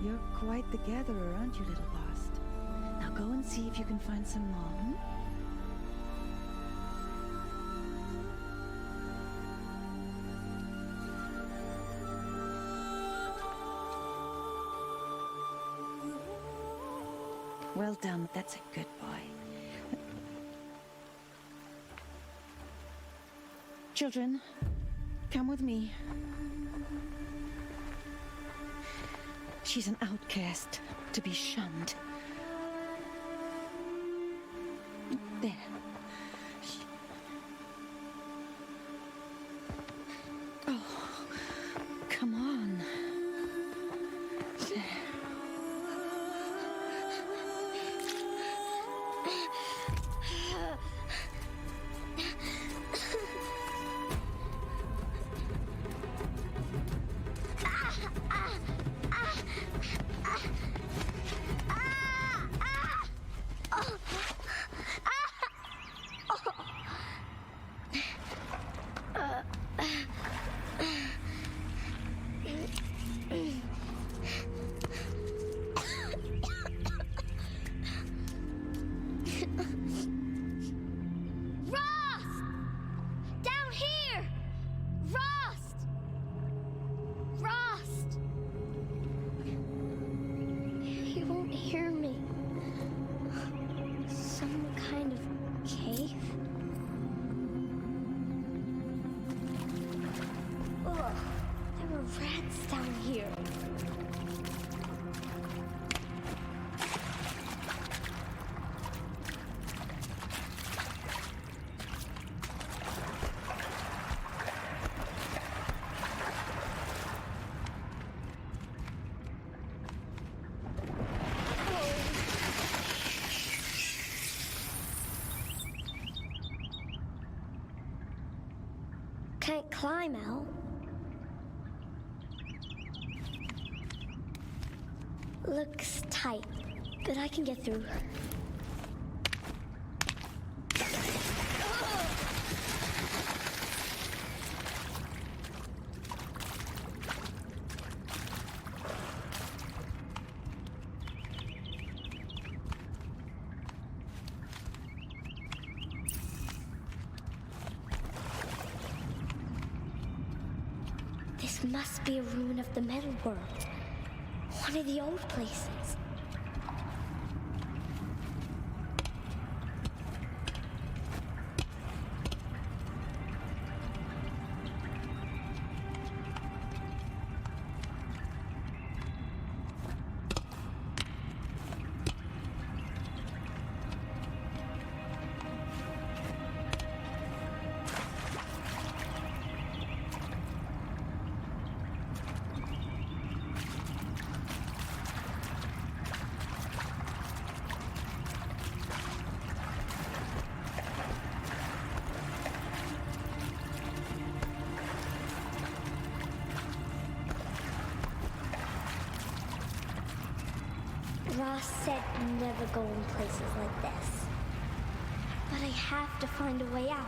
You're quite the gatherer, aren't you, little Bast? Now go and see if you can find some more, hmm? Well done, that's a good boy. Children, come with me. She's an outcast, to be shunned. There. Oh, come on. There. Can't climb out. Looks tight, but I can get through. This must be a ruin of the metal world. One of the old places. Ross said never go in places like this. But I have to find a way out.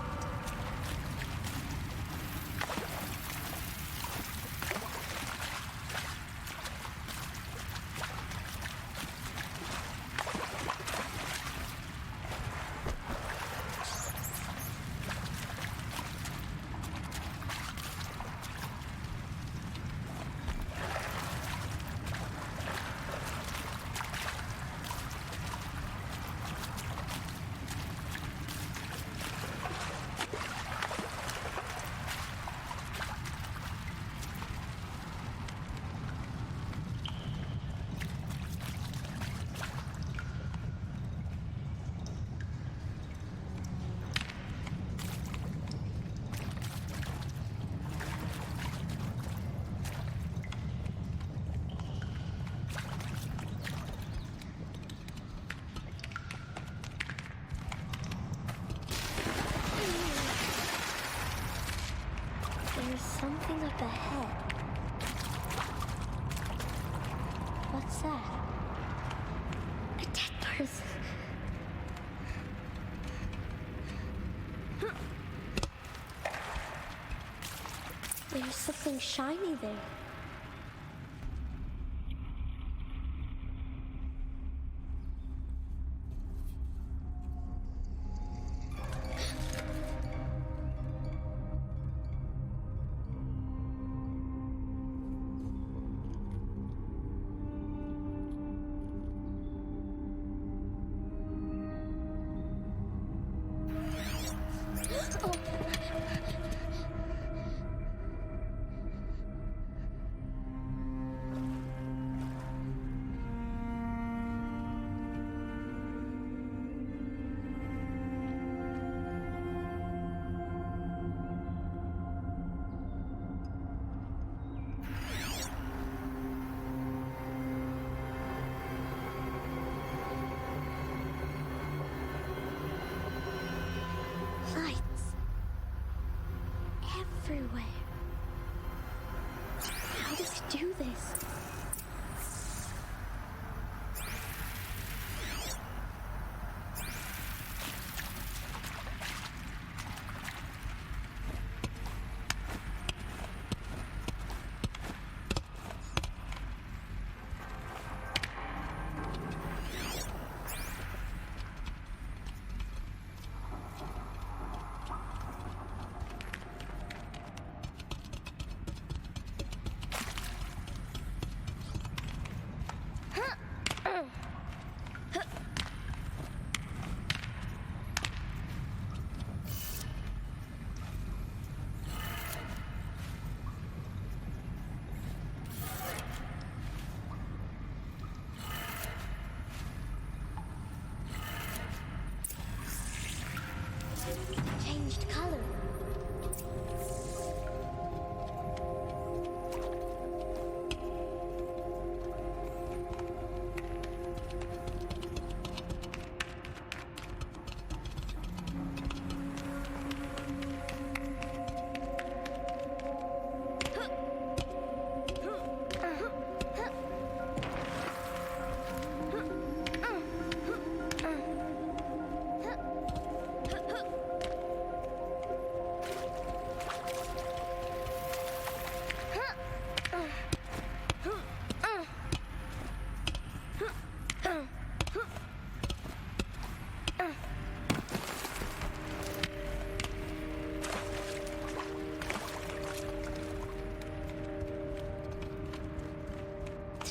There's something up ahead. What's that? A dead person. There's something shiny there.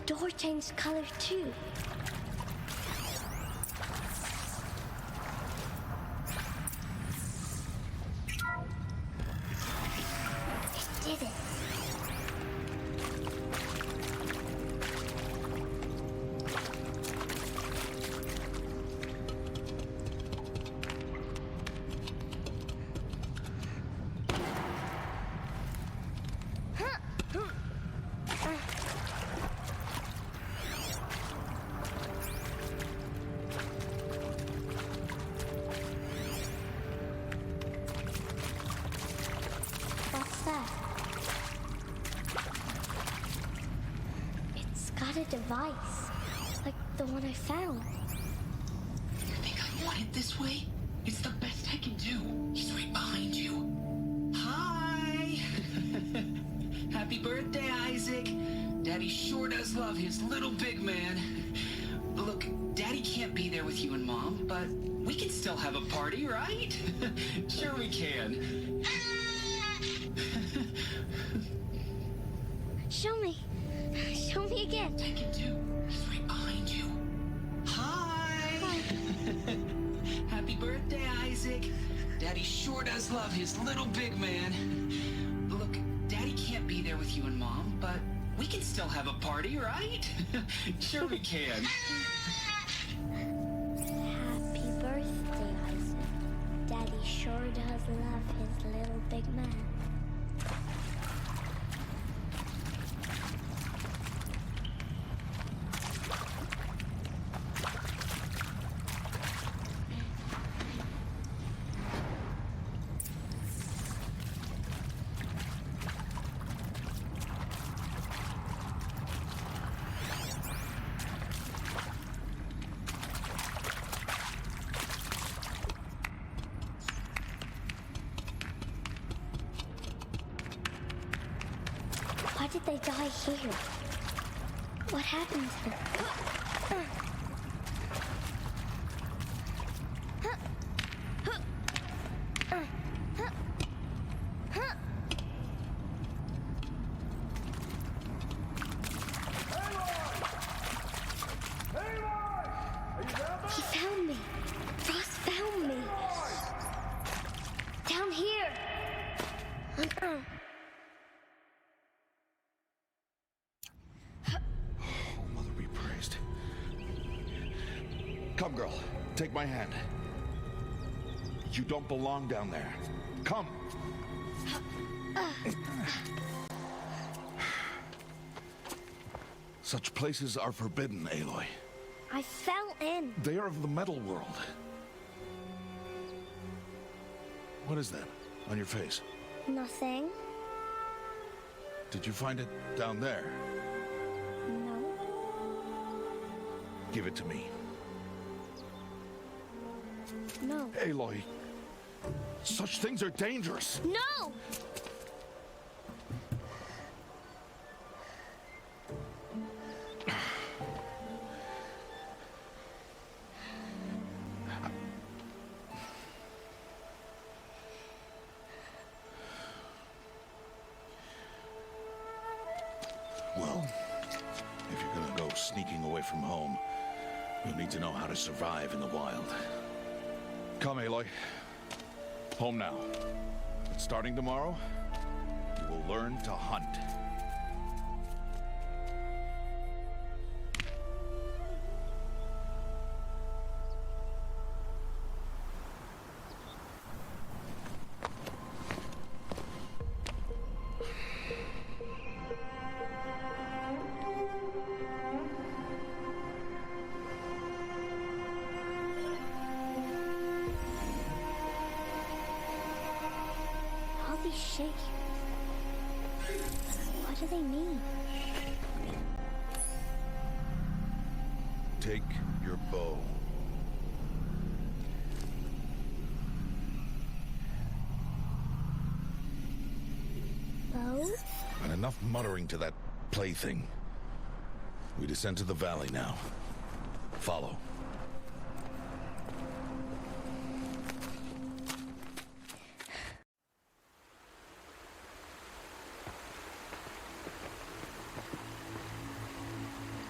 door changed color too. It did it. What's that? It's got a device, like the one I found. You think I want it this way? It's the best I can do. He's right behind you. Hi! Happy birthday, Isaac. Daddy sure does love his little big man. Look, Daddy can't be there with you and Mom, but we can still have a party, right? Sure we can. Show me. Show me again. I can do. He's right behind you. Hi! Happy birthday, Isaac. Daddy sure does love his little big man. Look, Daddy can't be there with you and Mom, but we can still have a party, right? Sure we can. Happy birthday, Isaac. Daddy sure does love his little big man. Why did they die here? What happened to them? He found me. Ross found me. Down here. Oh, Mother be praised. Come, girl. Take my hand. You don't belong down there. Come. Such places are forbidden, Aloy. I fell in. They are of the metal world. What is that on your face? Nothing. Did you find it down there? No. Give it to me. No. Aloy, such things are dangerous. No! Well, if you're gonna go sneaking away from home, you'll need to know how to survive in the wild. Come, Aloy. Home now. But starting tomorrow, you will learn to hunt. All these shapes. What do they mean? Take your bow. Bow? And enough muttering to that plaything. We descend to the valley now. Follow.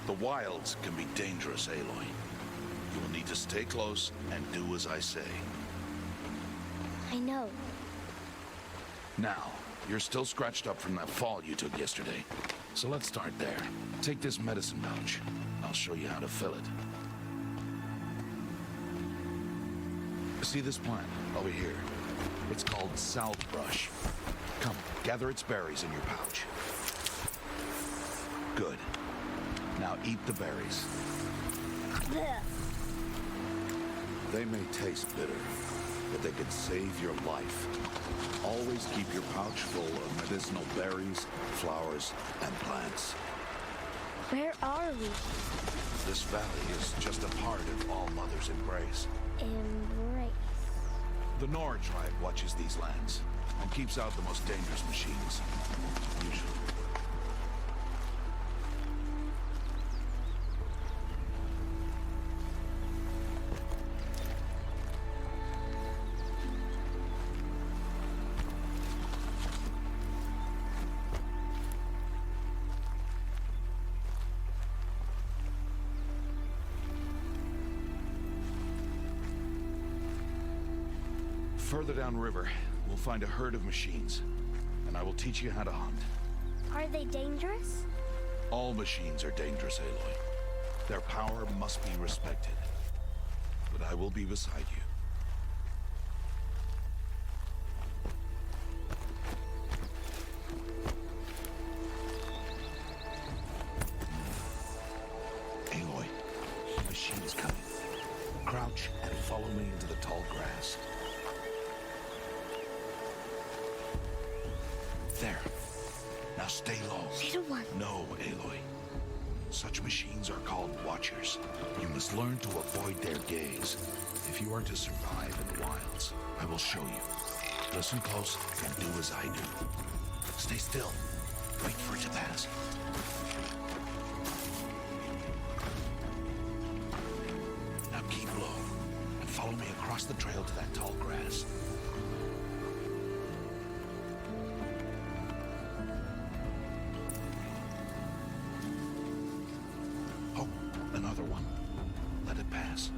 The wilds can be dangerous, Aloy. You will need to stay close and do as I say. I know. Now, you're still scratched up from that fall you took yesterday. So let's start there. Take this medicine pouch. I'll show you how to fill it. See this plant over here? It's called saltbrush. Come, gather its berries in your pouch. Good. Now eat the berries. Blech. They may taste bitter, but they could save your life. Always keep your pouch full of medicinal berries, flowers, and plants. Where are we? This valley is just a part of All Mother's embrace. Embrace. The Nora tribe watches these lands and keeps out the most dangerous machines, usually. Further downriver, we'll find a herd of machines, and I will teach you how to hunt. Are they dangerous? All machines are dangerous, Aloy. Their power must be respected. But I will be beside you. Aloy, the machine is coming. Crouch and follow me into the tall grass. There. Now stay low. Little one. No, Aloy. Such machines are called Watchers. You must learn to avoid their gaze. If you are to survive in the wilds, I will show you. Listen close and do as I do. Stay still. Wait for it to pass. Now keep low and follow me across the trail to that tall grass. Oh, another one. Let it pass.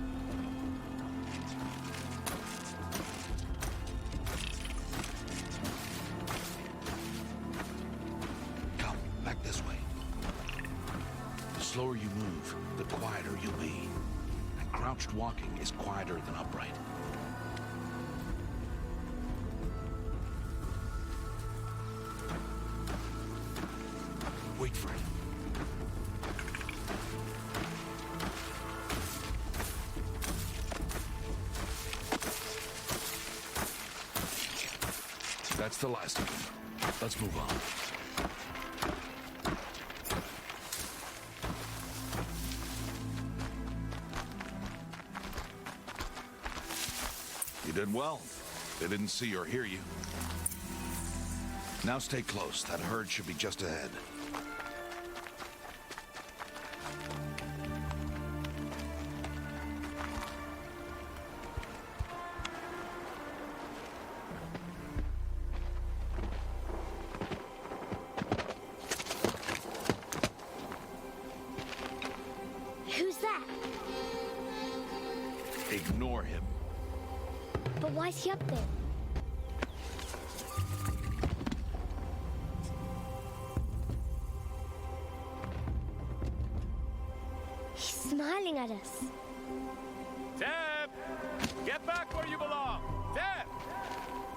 Come, back this way. The slower you move, the quieter you'll be. And crouched walking is quieter than upright. Wait for it. That's the last of them. Let's move on. You did well. They didn't see or hear you. Now stay close. That herd should be just ahead. Who's that? Ignore him. But why's he up there? He's smiling at us. Teb! Get back where you belong! Teb!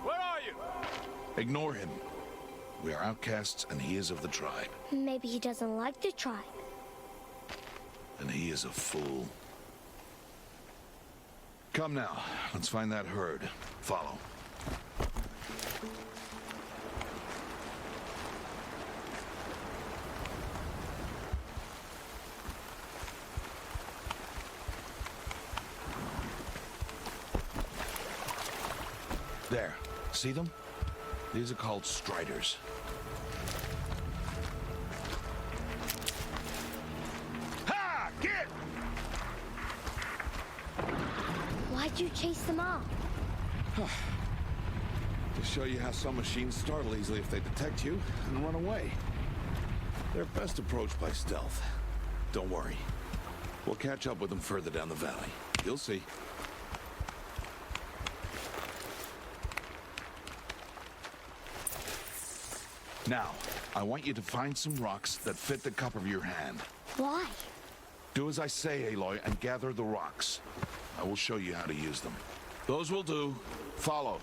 Where are you? Ignore him. We are outcasts, and he is of the tribe. Maybe he doesn't like the tribe. And he is a fool. Come now, let's find that herd. Follow. There. See them? These are called striders. Ha! Get! Why'd you chase them off? To show you how some machines startle easily if they detect you and run away. They're best approached by stealth. Don't worry. We'll catch up with them further down the valley. You'll see. Now, I want you to find some rocks that fit the cup of your hand. Why? Do as I say, Aloy, and gather the rocks. I will show you how to use them. Those will do. Follow.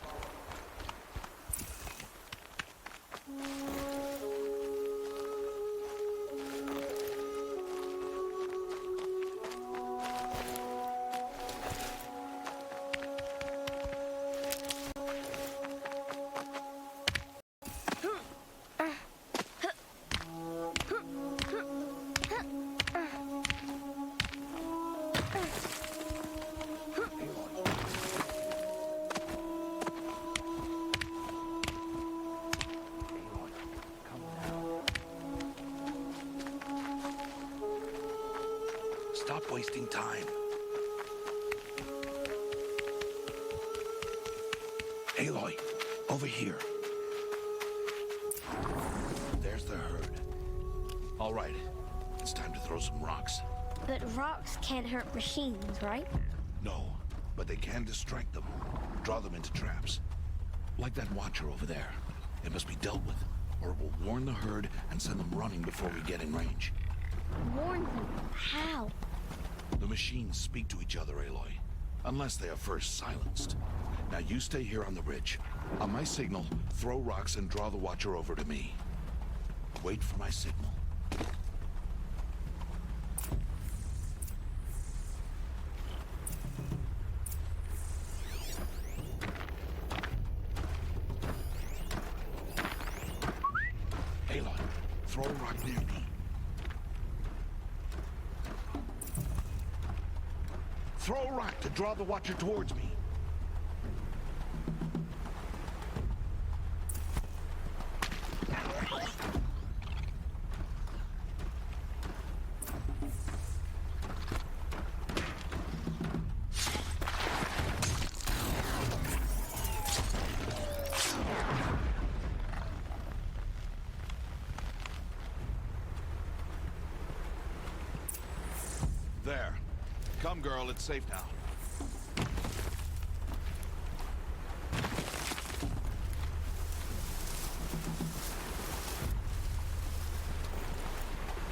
Stop wasting time. Aloy, over here. There's the herd. All right, it's time to throw some rocks. But rocks can't hurt machines, right? No, but they can distract them. Draw them into traps. Like that watcher over there. It must be dealt with, or it will warn the herd and send them running before we get in range. Warn them. How? The machines speak to each other, Aloy. Unless they are first silenced. Now you stay here on the ridge. On my signal, throw rocks and draw the watcher over to me. Wait for my signal. Aloy, throw a rock near me. Throw a rock to draw the watcher towards me. There. Come, girl, it's safe now.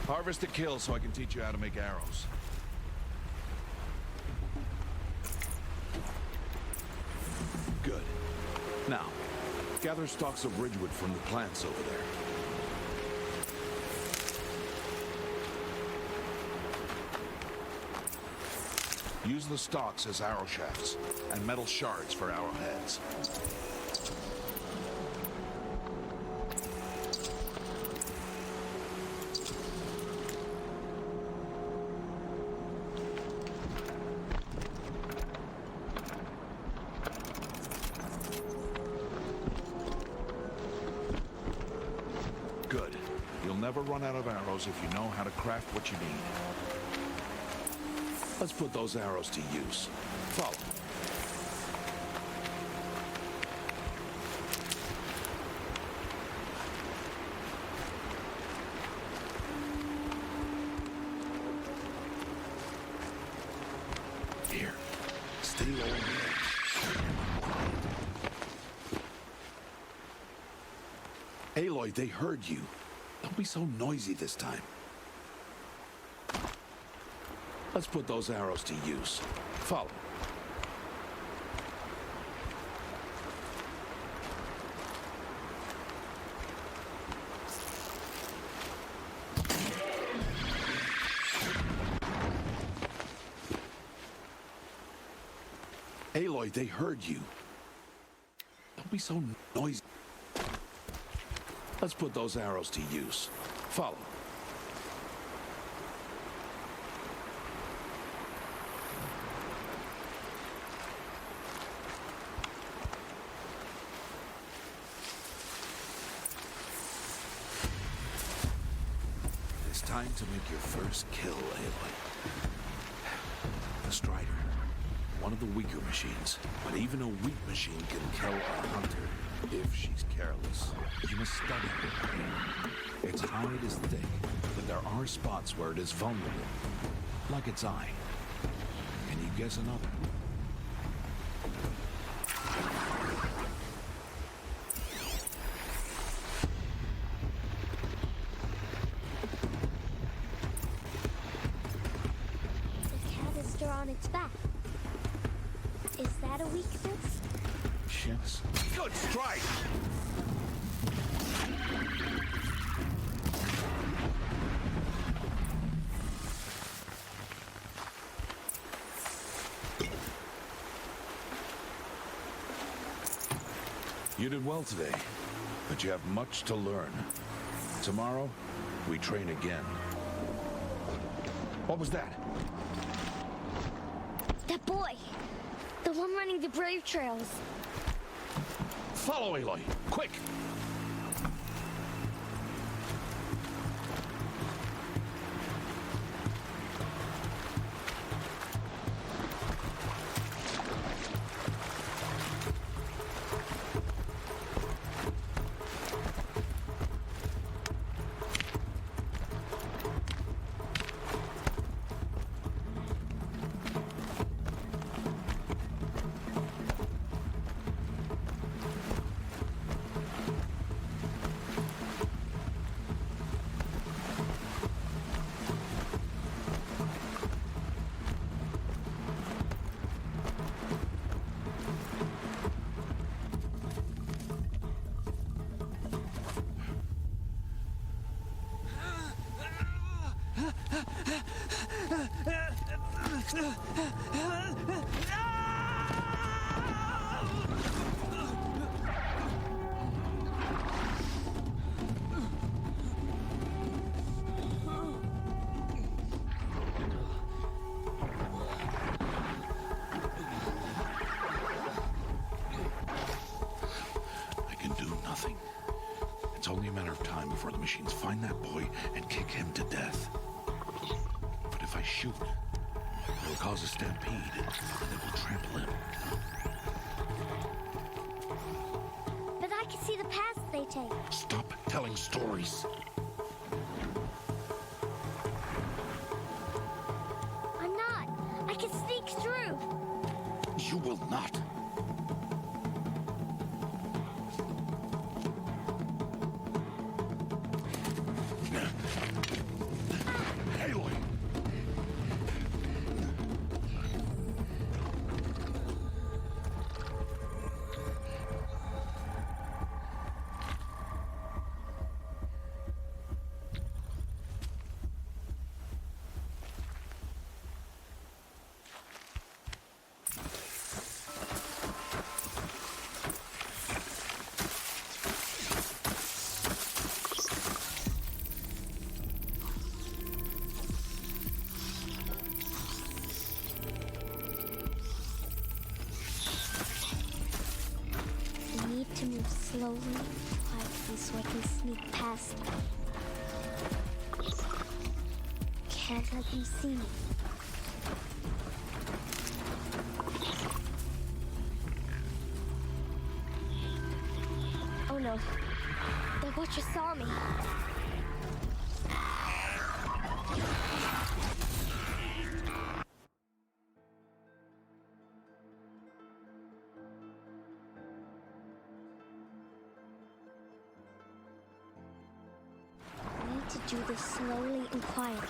Harvest a kill so I can teach you how to make arrows. Good. Now, gather stalks of ridgewood from the plants over there. Use the stalks as arrow shafts, and metal shards for arrowheads. Good. You'll never run out of arrows if you know how to craft what you need. Let's put those arrows to use. Follow. Here. Stay low. Aloy, they heard you. Don't be so noisy this time. Let's put those arrows to use. Follow. Aloy, they heard you. Don't be so noisy. Let's put those arrows to use. Follow. It's time to make your first kill, Aloy. The Strider. One of the weaker machines, but even a weak machine can kill a hunter if she's careless. You must study her. Its hide is thick, but there are spots where it is vulnerable, like its eye. Can you guess another? The canister on its back. Is that a weakness? Yes. Good strike! You did well today, but you have much to learn. Tomorrow, we train again. What was that? That boy! The one running the brave trails. Follow Aloy, quick! It's only a matter of time before the machines find that boy and kick him to death. But if I shoot, it will cause a stampede, and it will trample him. But I can see the paths they take. Stop telling stories. I'm not. I can sneak through. You will not. To move slowly, quietly, so I can sneak past them. Can't let them see me. Oh no, the Watcher saw me. To do this slowly and quietly.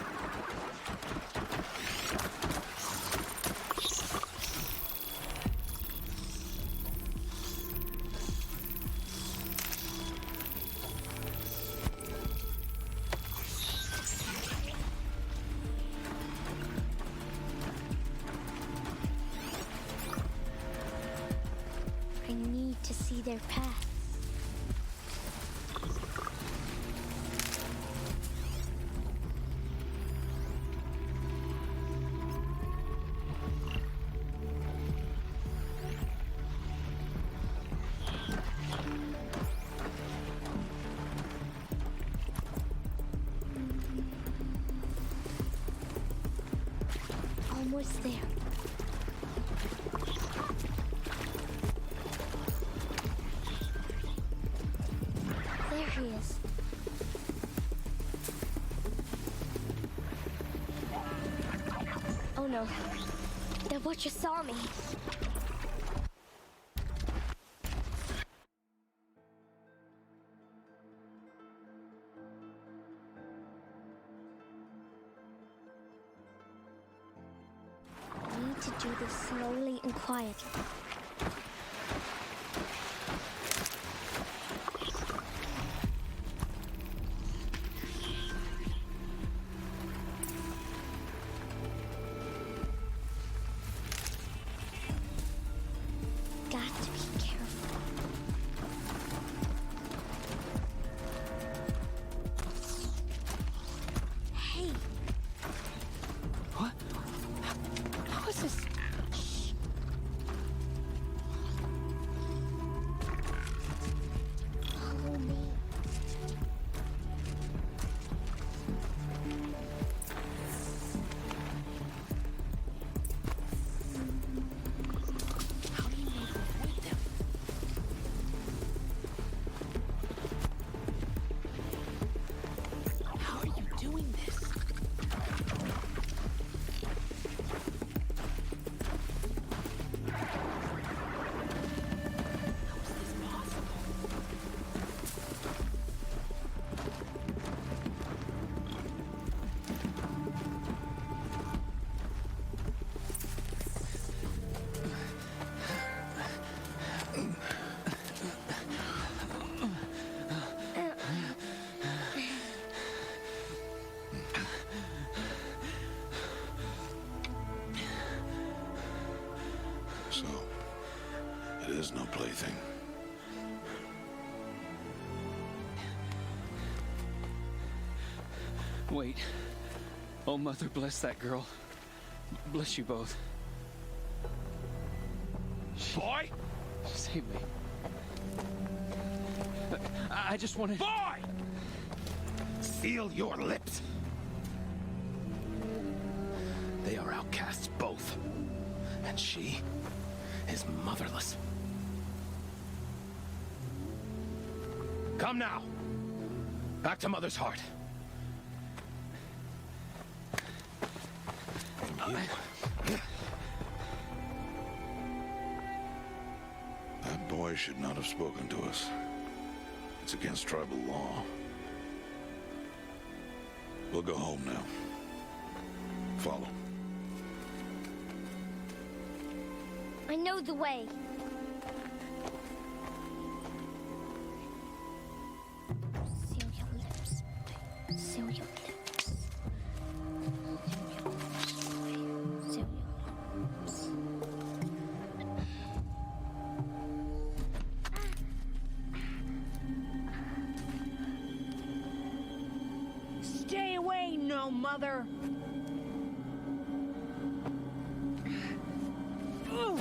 I need to see their path. Almost there. There he is. Oh no. The Butcher saw me. I need to do this slowly and quietly. Got to be careful. Hey, What? How is this? follow me. How do you know to avoid them? How are you doing this? How is this possible? So, it is no plaything. Wait. Oh, Mother, bless that girl. Bless you both. Boy! Save me. I just wanted... Boy! Seal your lips. They are outcasts, both. And she is motherless. Come now. Back to Mother's heart. That boy should not have spoken to us. It's against tribal law. We'll go home now. Follow. I know the way. Seal your lips. Seal your lips. Seal your lips. Stay away, no mother. Ooh.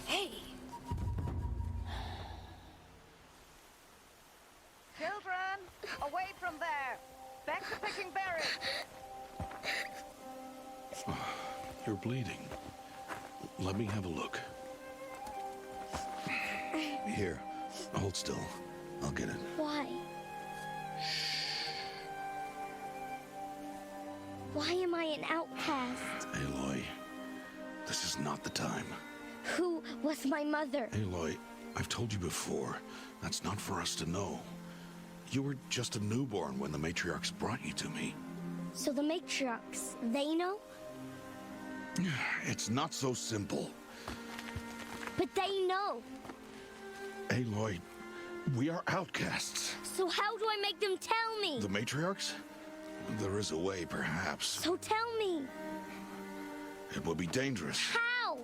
Hey. Children, away from there. Back to picking berries. You're bleeding. Let me have a look. Here, hold still. I'll get it. Why? Why am I an outcast? Aloy, this is not the time. Who was my mother? Aloy, I've told you before, that's not for us to know. You were just a newborn when the matriarchs brought you to me. So the matriarchs, they know? It's not so simple. But they know. Aloy, we are outcasts. So how do I make them tell me? The matriarchs? There is a way, perhaps. So tell me. It would be dangerous. How?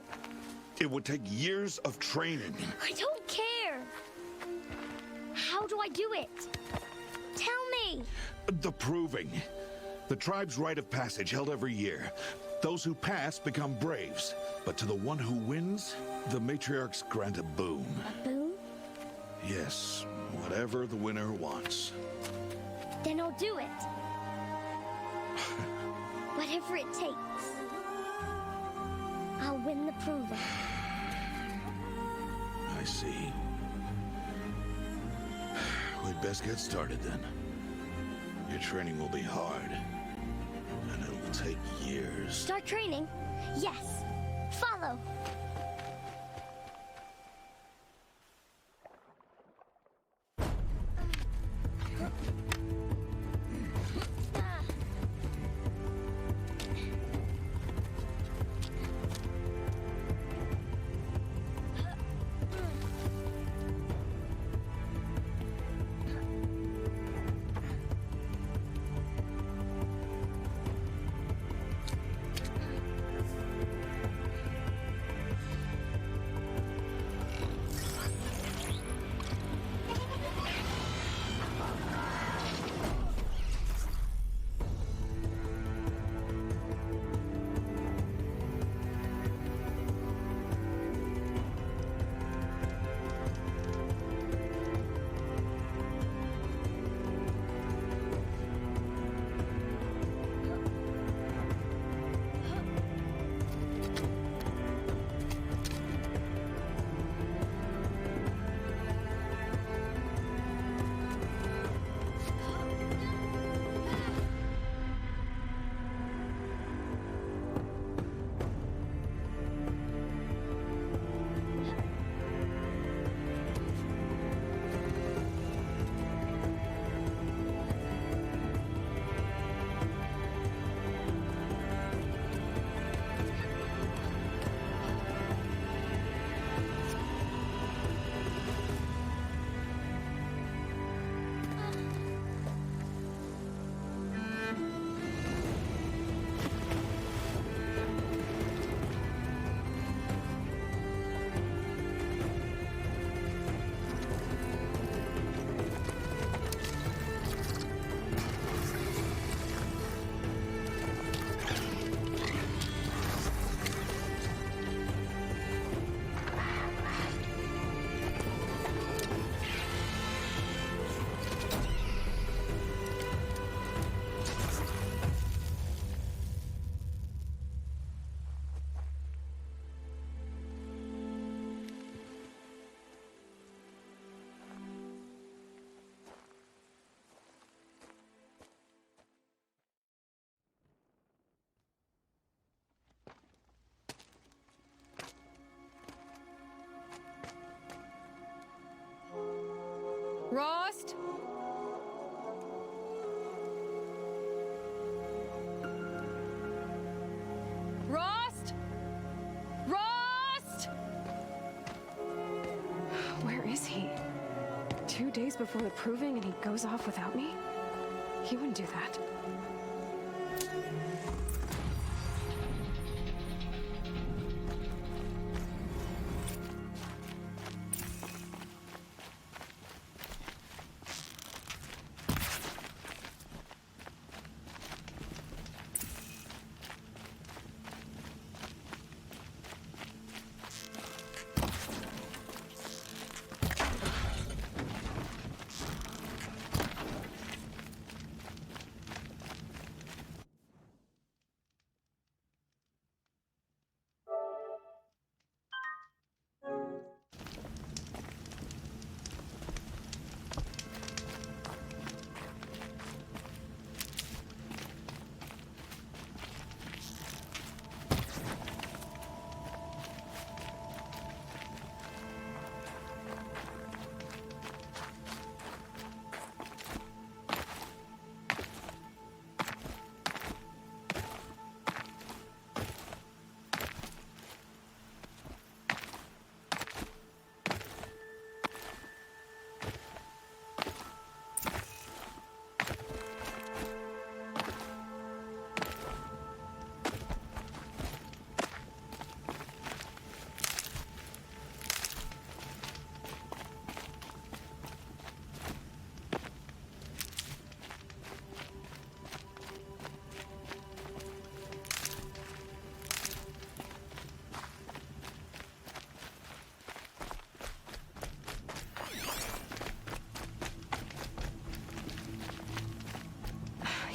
It would take years of training. I don't care. How do I do it? Tell me. The proving. The tribe's rite of passage held every year. Those who pass become braves. But to the one who wins, the matriarchs grant a boon. Boom? Yes, Whatever the winner wants. Then I'll do it. Whatever it takes. I'll win the proving. I see. We'd best get started then. Your training will be hard. And it will take years. Start training? Yes. Follow. Rost? Rost? Rost? Where is he? 2 days before the proving and he goes off without me? He wouldn't do that.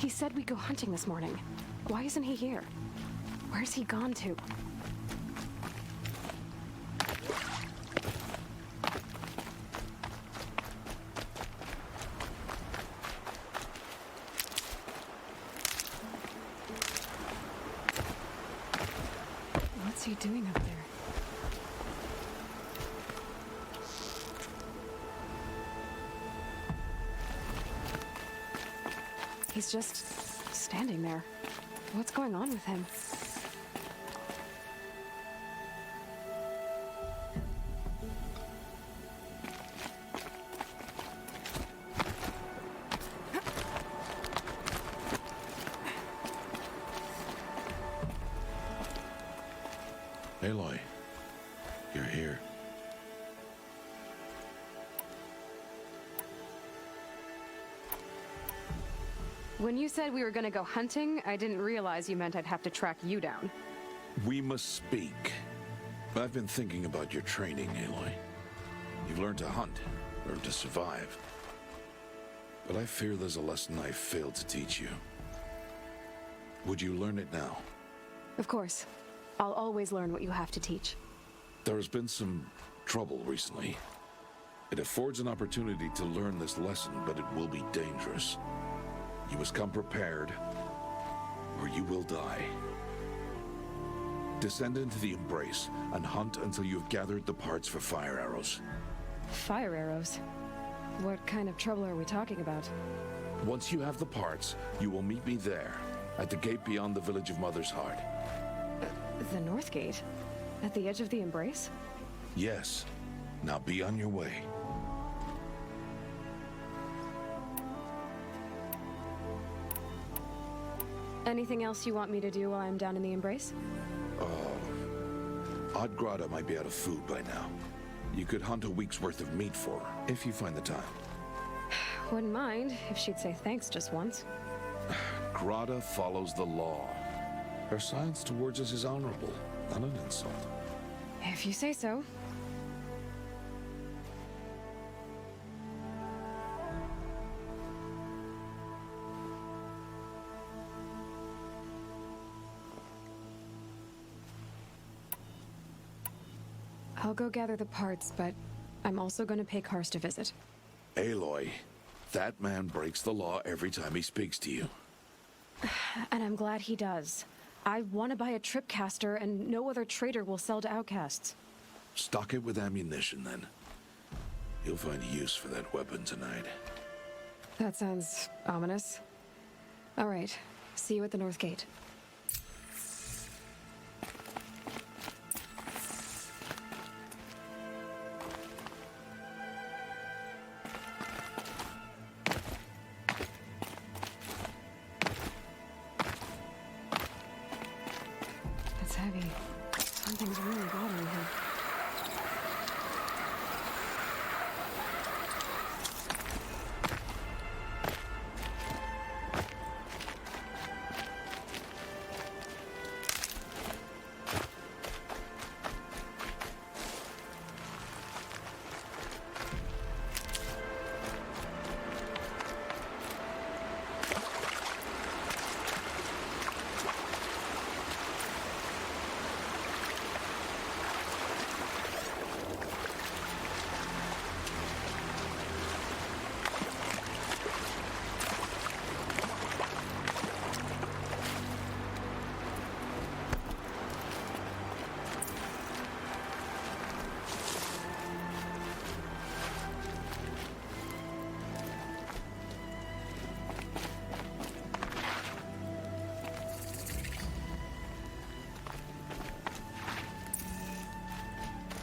He said we'd go hunting this morning. Why isn't he here? Where's he gone to? What's he doing up there? He's just standing there. What's going on with him? Aloy, you're here. When you said we were gonna go hunting, I didn't realize you meant I'd have to track you down. We must speak. I've been thinking about your training, Aloy. You've learned to hunt, learned to survive. But I fear there's a lesson I failed to teach you. Would you learn it now? Of course. I'll always learn what you have to teach. There has been some trouble recently. It affords an opportunity to learn this lesson, but it will be dangerous. You must come prepared, or you will die. Descend into the Embrace and hunt until you have gathered the parts for fire arrows. Fire arrows? What kind of trouble are we talking about? Once you have the parts, you will meet me there, at the gate beyond the village of Mother's Heart. The North Gate? At the edge of the Embrace? Yes. Now be on your way. Anything else you want me to do while I'm down in the Embrace? Oddgrada might be out of food by now. You could hunt a week's worth of meat for her, if you find the time. Wouldn't mind if she'd say thanks just once. Grada follows the law. Her silence towards us is honorable, not an insult. If you say so. I'll go gather the parts, but I'm also going to pay Karst a visit. Aloy, that man breaks the law every time he speaks to you. And I'm glad he does. I want to buy a tripcaster, and no other trader will sell to outcasts. Stock it with ammunition, then. You'll find use for that weapon tonight. That sounds ominous. All right. See you at the North Gate. It's heavy. Something's really bothering him.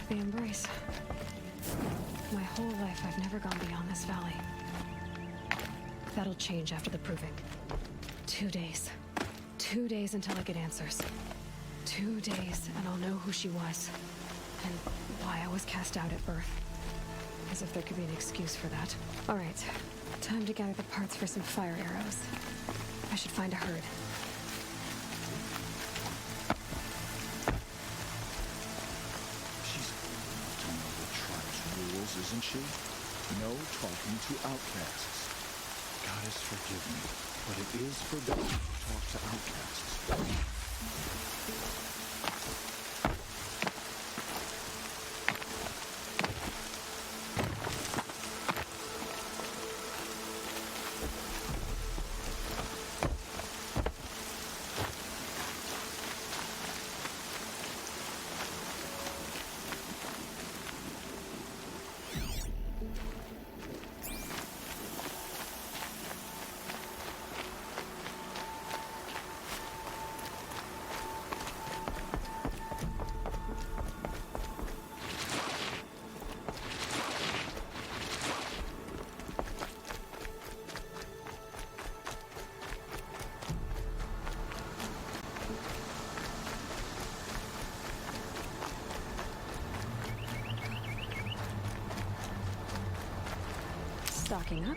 The Embrace. My whole life, I've never gone beyond this valley. That'll change after the proving. 2 days. 2 days until I get answers. 2 days, and I'll know who she was. And why I was cast out at birth. As if there could be an excuse for that. All right. Time to gather the parts for some fire arrows. I should find a herd. Isn't she? No talking to outcasts. Goddess, forgive me. But it is forbidden to talk to outcasts. Stocking up.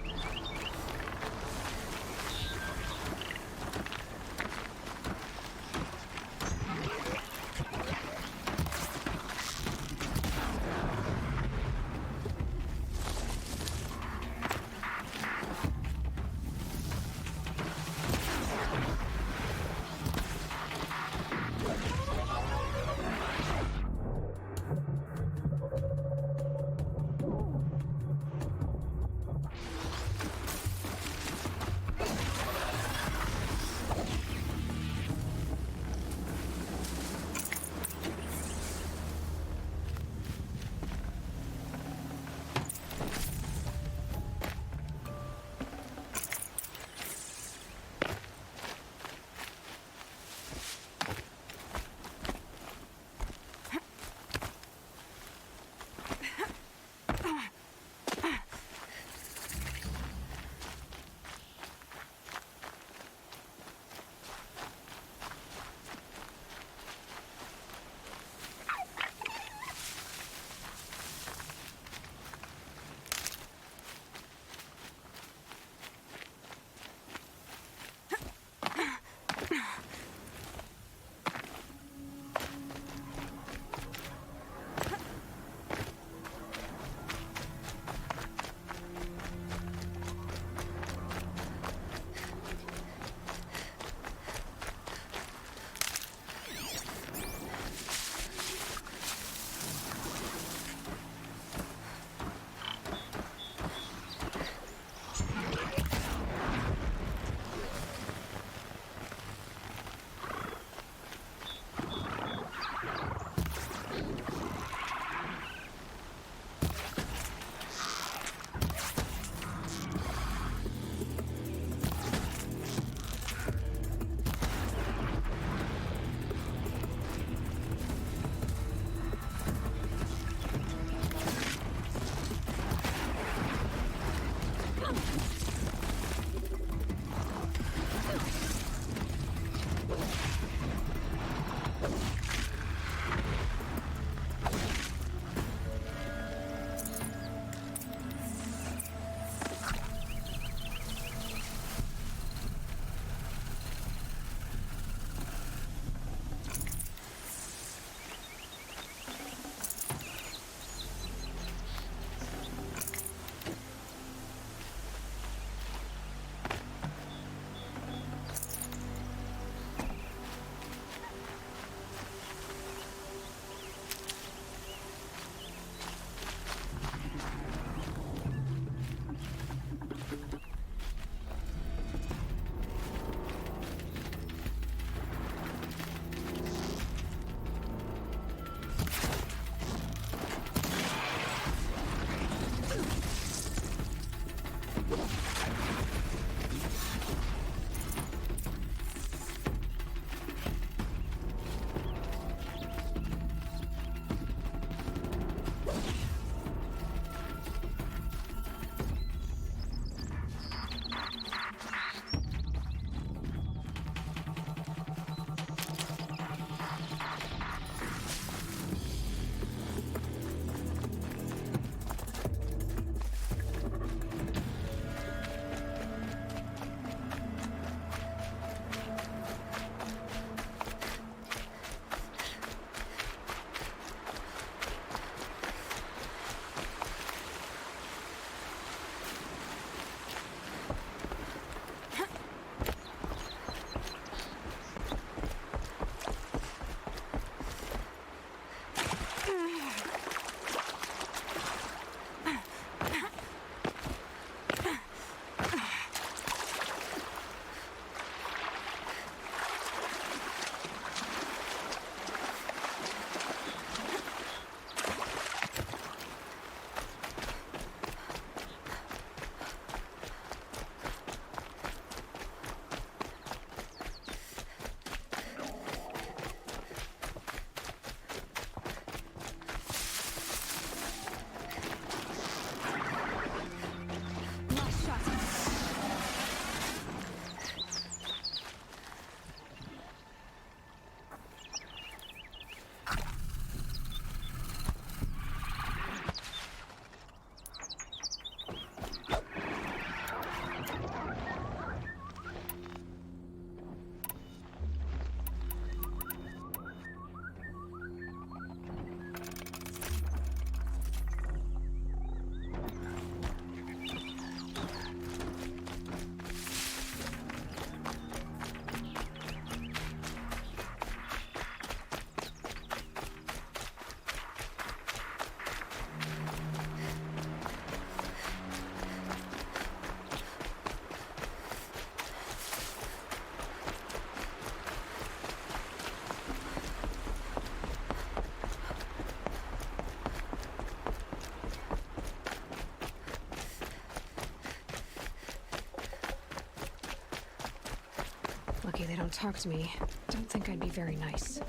lucky they don't talk to me. Don't think I'd be very nice.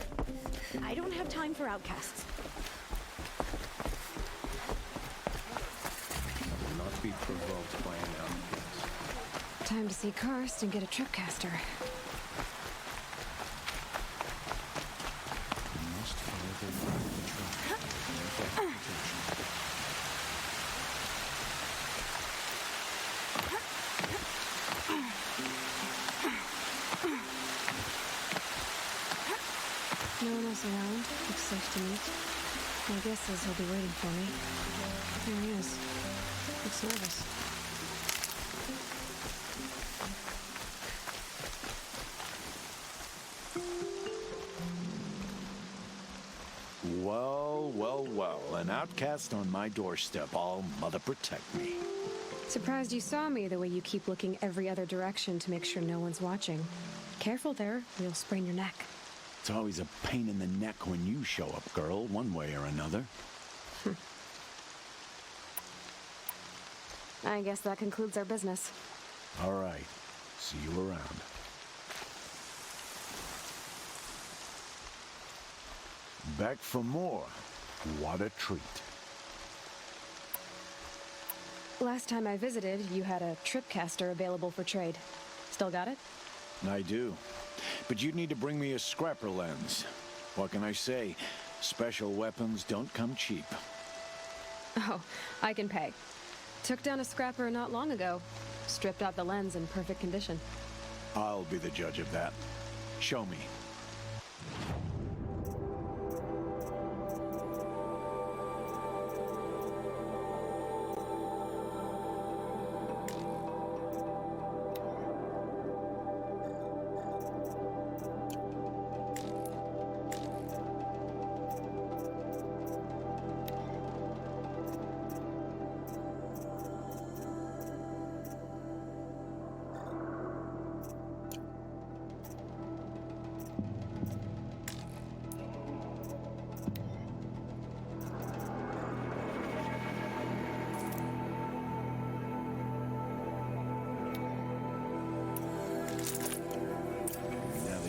I don't have time for outcasts. Will not be provoked by an outcast. Time to see Karst and get a tripcaster. You must follow the line of the track and get protection. No one else around. Looks safe to meet. My guess is he'll be waiting for me. There he is. Looks nervous. Well, well, well. An outcast on my doorstep. All mother protect me. Surprised you saw me the way you keep looking every other direction to make sure no one's watching. Careful there, you'll sprain your neck. It's always a pain in the neck when you show up, girl, one way or another. I guess that concludes our business. All right. See you around. Back for more. What a treat. Last time I visited, you had a tripcaster available for trade. Still got it? I do. But you'd need to bring me a scrapper lens. What can I say? Special weapons don't come cheap. Oh, I can pay. Took down a scrapper not long ago. Stripped out the lens in perfect condition. I'll be the judge of that. Show me.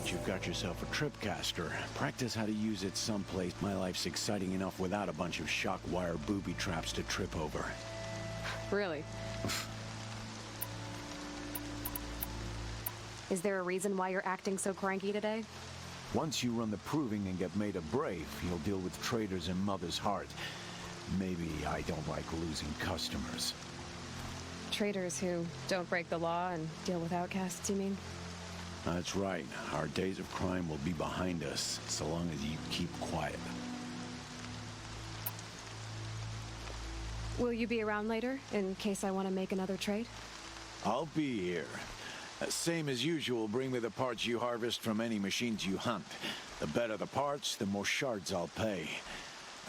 You've got yourself a tripcaster. Practice how to use it someplace. My life's exciting enough without a bunch of shock wire booby traps to trip over. Really? Is there a reason why you're acting so cranky today? Once you run the proving and get made a brave, you'll deal with traitors in Mother's Heart. Maybe I don't like losing customers. Traitors who don't break the law and deal with outcasts, you mean? That's right. Our days of crime will be behind us, so long as you keep quiet. Will you be around later, in case I want to make another trade? I'll be here. Same as usual, bring me the parts you harvest from any machines you hunt. The better the parts, the more shards I'll pay.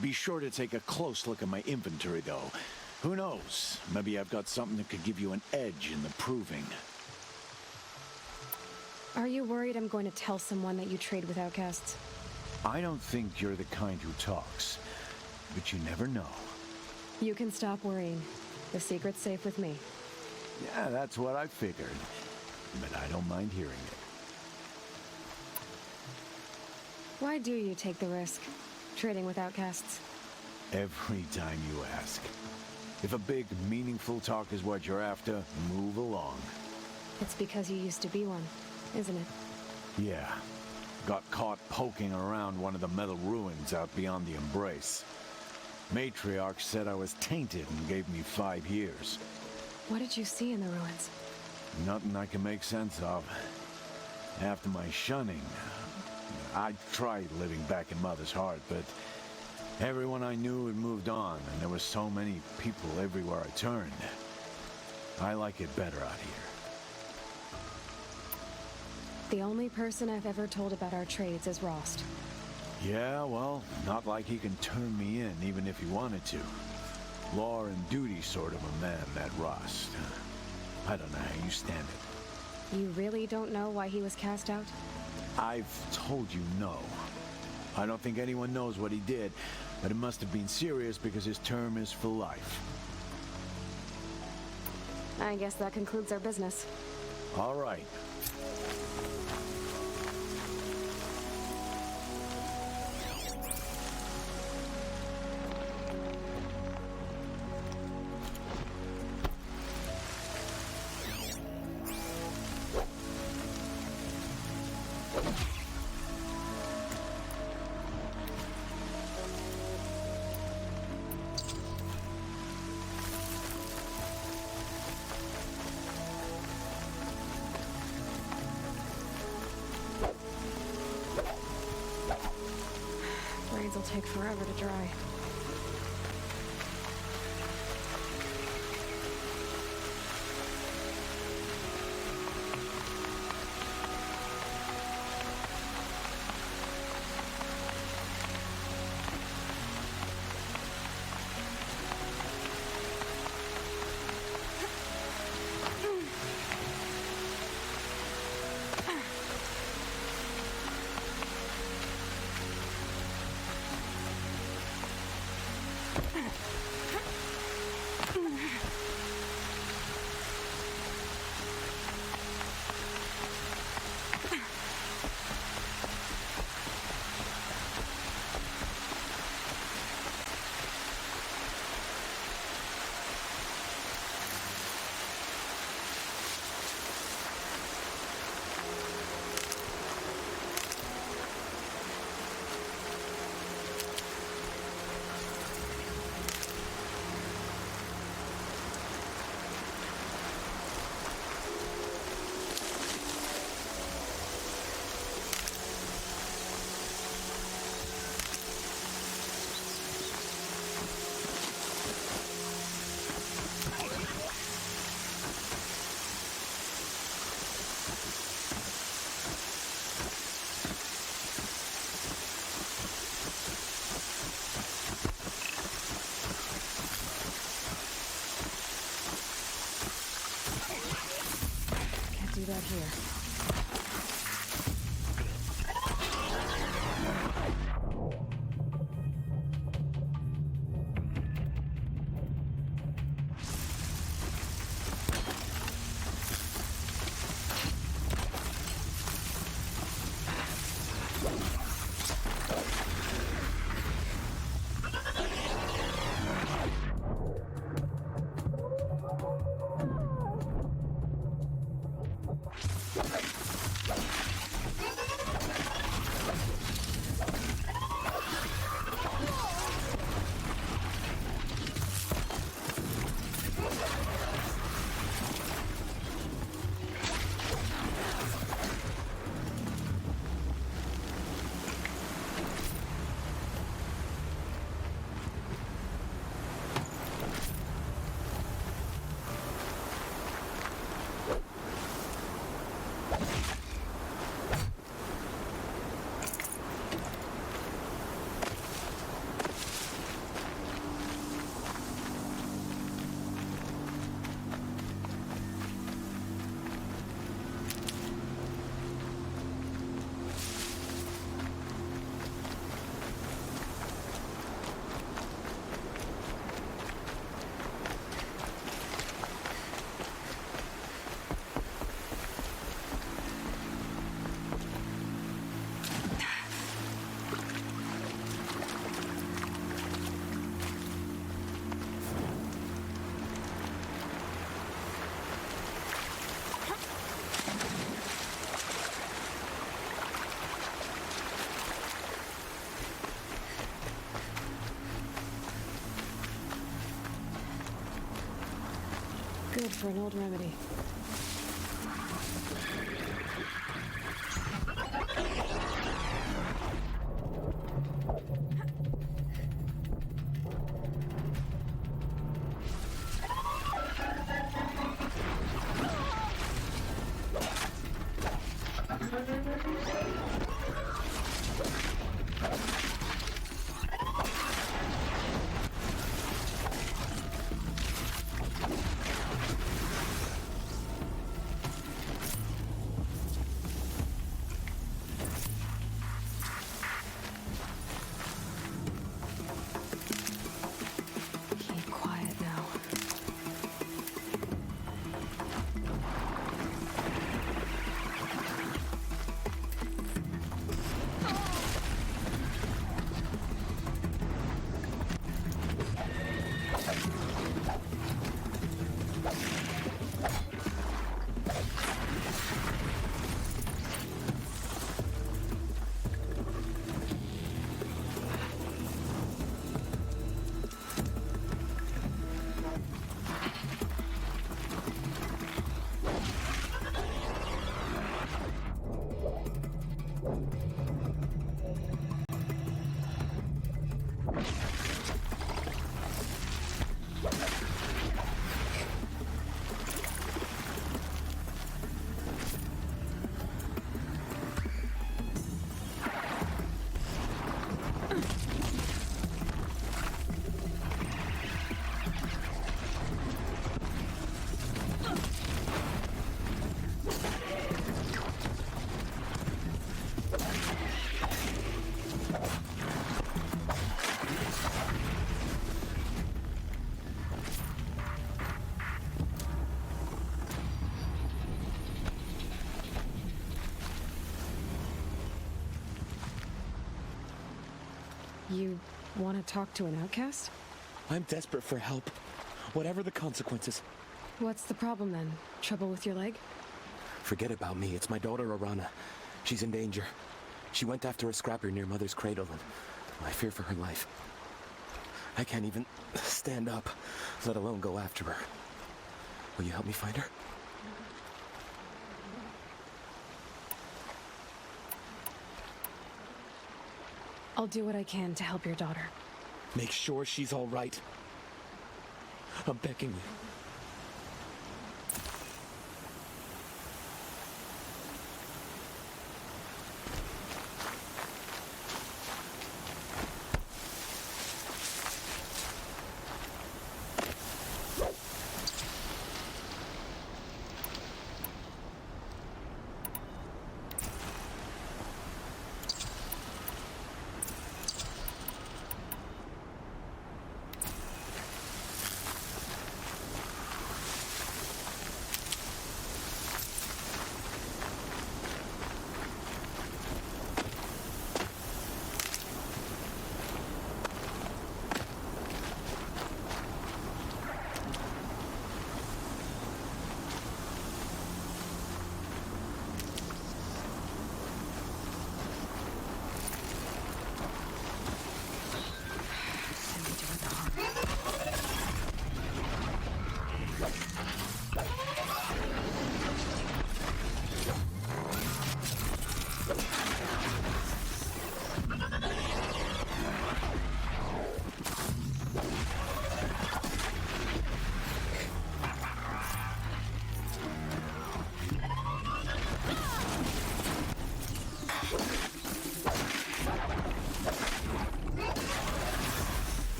Be sure to take a close look at my inventory, though. Who knows? Maybe I've got something that could give you an edge in the proving. Are you worried I'm going to tell someone that you trade with outcasts? I don't think you're the kind who talks, but you never know. You can stop worrying. The secret's safe with me. Yeah, that's what I figured. But I don't mind hearing it. Why do you take the risk, trading with outcasts? Every time you ask. If a big, meaningful talk is what you're after, move along. It's because you used to be one, isn't it? Yeah. Got caught poking around one of the metal ruins out beyond the Embrace. Matriarch said I was tainted and gave me 5 years. What did you see in the ruins? Nothing I can make sense of. After my shunning, I tried living back in Mother's Heart, but everyone I knew had moved on, and there were so many people everywhere I turned. I like it better out here. The only person I've ever told about our trades is Rost. Yeah, well, not like he can turn me in, even if he wanted to. Law and duty sort of a man, that Rost. I don't know how you stand it. You really don't know why he was cast out? I've told you no. I don't think anyone knows what he did, but it must have been serious because his term is for life. I guess that concludes our business. All right. take forever to dry. Do that here. Good for an old remedy. You want to talk to an outcast? I'm desperate for help. Whatever the consequences. What's the problem then? Trouble with your leg? Forget about me. It's my daughter, Arana. She's in danger. She went after a scrapper near Mother's cradle, and I fear for her life. I can't even stand up, let alone go after her. Will you help me find her? I'll do what I can to help your daughter. Make sure she's all right. I'm begging you.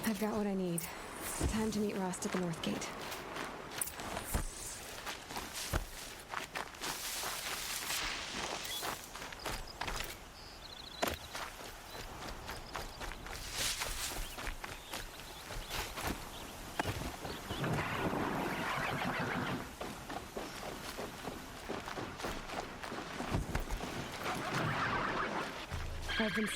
I've got what I need. Time to meet Rost at the North Gate. I've been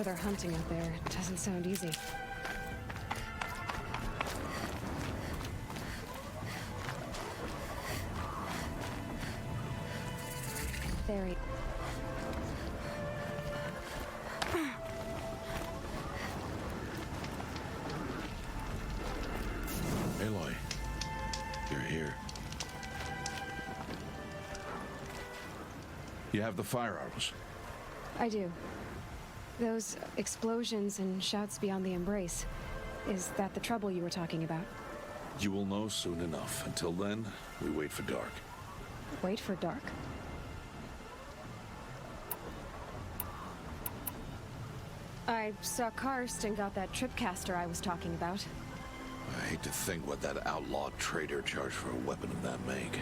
Whatever they're hunting out there, it doesn't sound easy. Very. Aloy, you're here. You have the fire arrows. I do. Those explosions and shouts beyond the embrace. Is that the trouble you were talking about? You will know soon enough. Until then, we wait for dark. Wait for dark? I saw Karst and got that tripcaster I was talking about. I hate to think what that outlaw trader charged for a weapon of that make.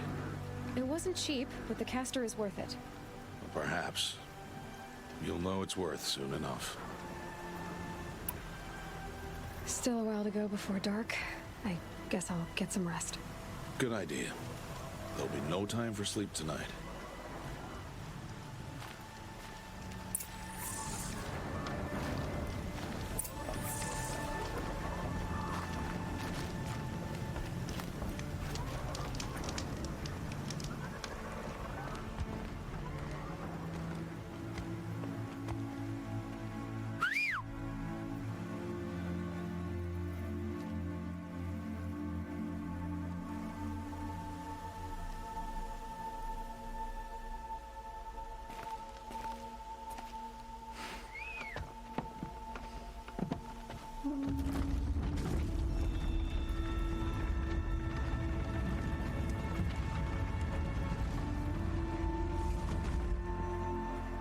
It wasn't cheap, but the caster is worth it. Perhaps. You'll know it's worth soon enough. Still a while to go before dark. I guess I'll get some rest. Good idea. There'll be no time for sleep tonight.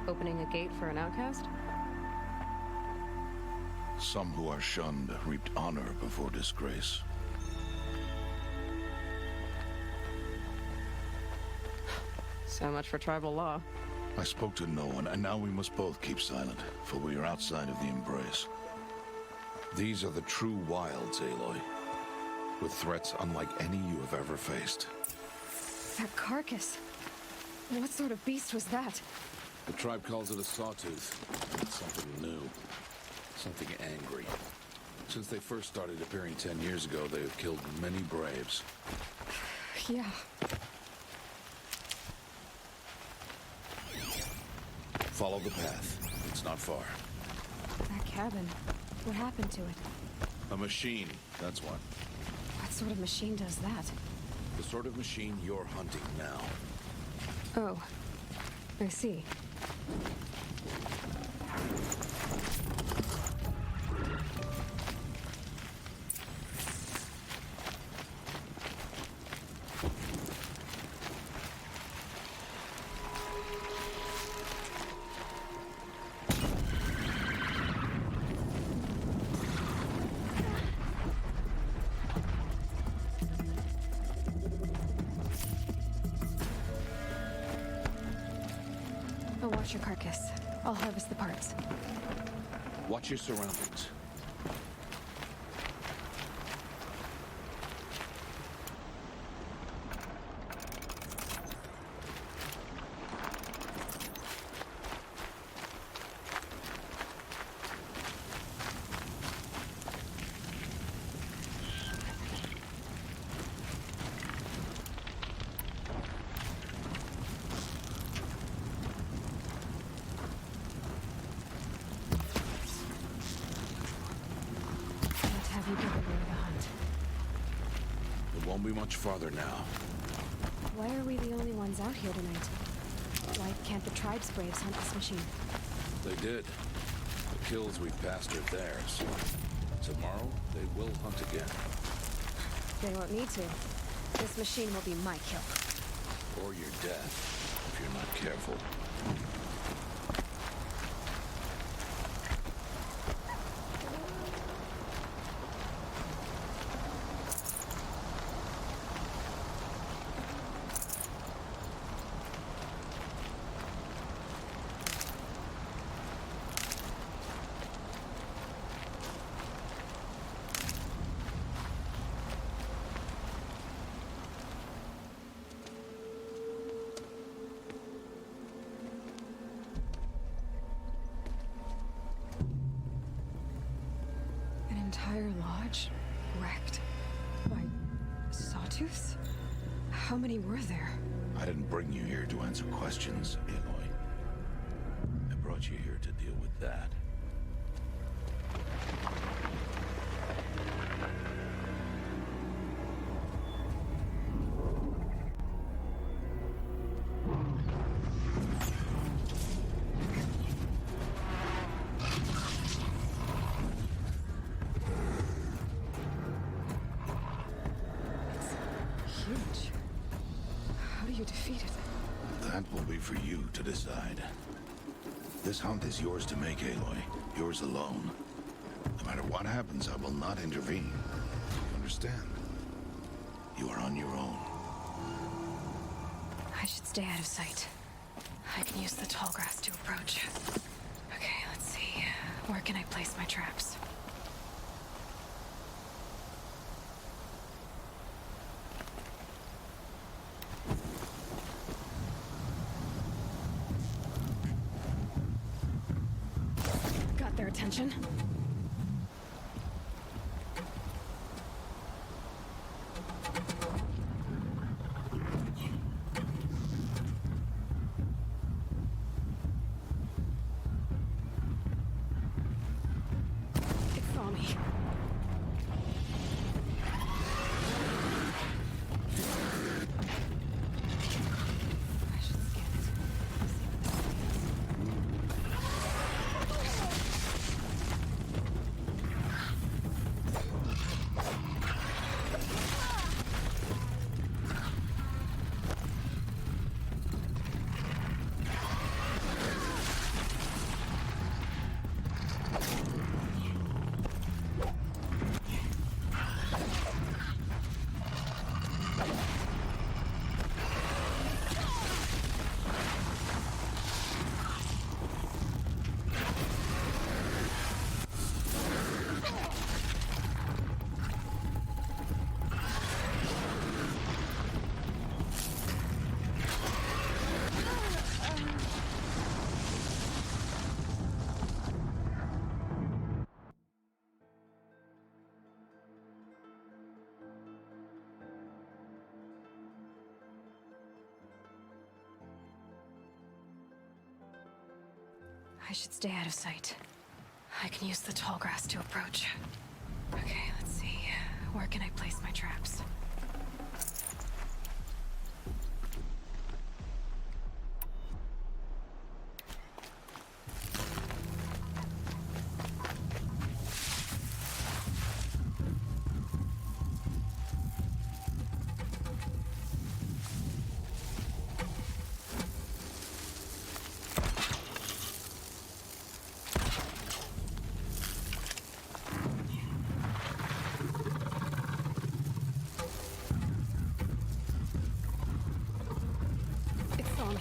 Opening a gate for an outcast? Some who are shunned reaped honor before disgrace. So much for tribal law. I spoke to no one, and now we must both keep silent, for we are outside of the embrace. These are the true wilds, Aloy, with threats unlike any you have ever faced. That carcass. What sort of beast was that? The tribe calls it a sawtooth. It's something new. Something angry. Since they first started appearing 10 years ago, they have killed many braves. Yeah. Follow the path. It's not far. That cabin. What happened to it? A machine, that's what. What sort of machine does that? The sort of machine you're hunting now. Oh. I see. I'll watch your carcass. I'll harvest the parts. Watch your surroundings. You give away the hunt. It won't be much farther now. Why are we the only ones out here tonight? Why can't the tribe's braves hunt this machine? They did. The kills we've passed are theirs. Tomorrow, they will hunt again. They won't need to. This machine will be my kill. Or your death, if you're not careful. much wrecked by sawtooths? How many were there? I didn't bring you here to answer questions, Aloy. I brought you here to deal with that. Huge. How do you defeat it? That will be for you to decide. This hunt is yours to make, Aloy. Yours alone. No matter what happens, I will not intervene. You understand? You are on your own. I should stay out of sight. I can use the tall grass to approach. Okay, let's see. Where can I place my traps? Got their attention. It saw me. I should scan it. See what this is. I should stay out of sight. I can use the tall grass to approach. Okay, let's see. Where can I place my traps? It saw me.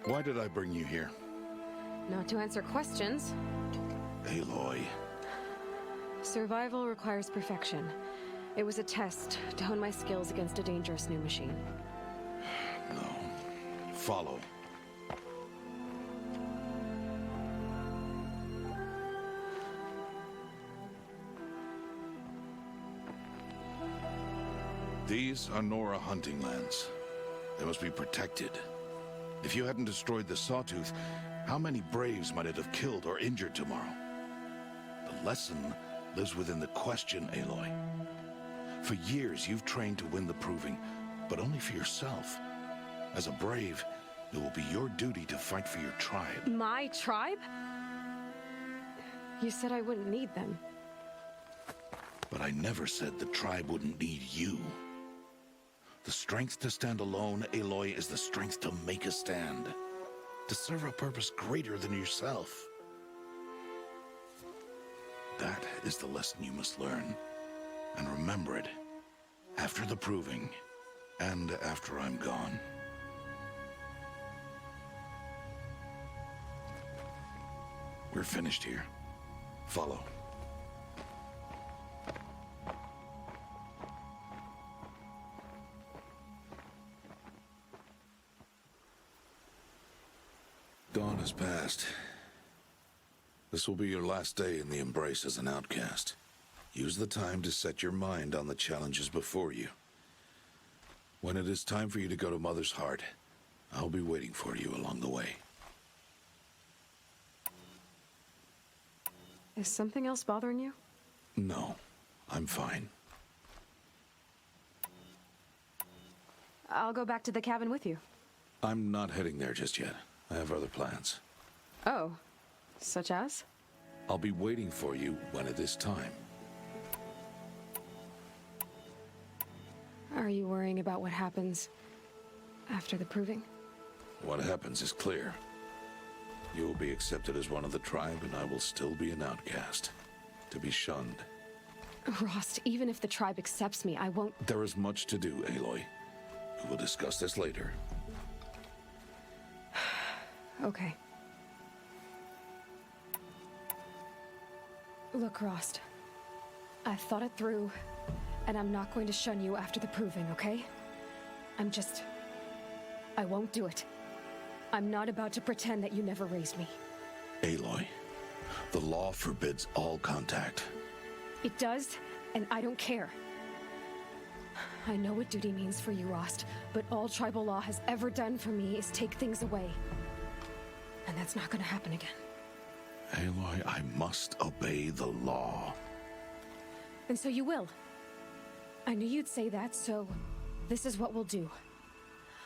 Why did I bring you here? Not to answer questions. Aloy. Survival requires perfection. It was a test to hone my skills against a dangerous new machine. No. Follow. These are Nora hunting lands. They must be protected. If you hadn't destroyed the Sawtooth, how many Braves might it have killed or injured tomorrow? lesson lives within the question, Aloy. For years, you've trained to win the proving, but only for yourself. As a brave, it will be your duty to fight for your tribe. My tribe? You said I wouldn't need them. But I never said the tribe wouldn't need you. The strength to stand alone, Aloy, is the strength to make a stand. To serve a purpose greater than yourself. That is the lesson you must learn. And remember it. After the proving. And after I'm gone. We're finished here. Follow. Dawn has passed. This will be your last day in the Embrace as an outcast. Use the time to set your mind on the challenges before you. When it is time for you to go to Mother's Heart, I'll be waiting for you along the way. Is something else bothering you? No, I'm fine. I'll go back to the cabin with you. I'm not heading there just yet. I have other plans. Oh, such as? I'll be waiting for you when it is time. Are you worrying about what happens after the proving? What happens is clear. You will be accepted as one of the tribe, and I will still be an outcast. To be shunned. Rost, even if the tribe accepts me, I won't... There is much to do, Aloy. We will discuss this later. Okay. Look, Rost. I've thought it through, and I'm not going to shun you after the proving, okay? I won't do it. I'm not about to pretend that you never raised me. Aloy, the law forbids all contact. It does, and I don't care. I know what duty means for you, Rost, but all tribal law has ever done for me is take things away. And that's not gonna happen again. Aloy, I must obey the law. And so you will. I knew you'd say that, so this is what we'll do.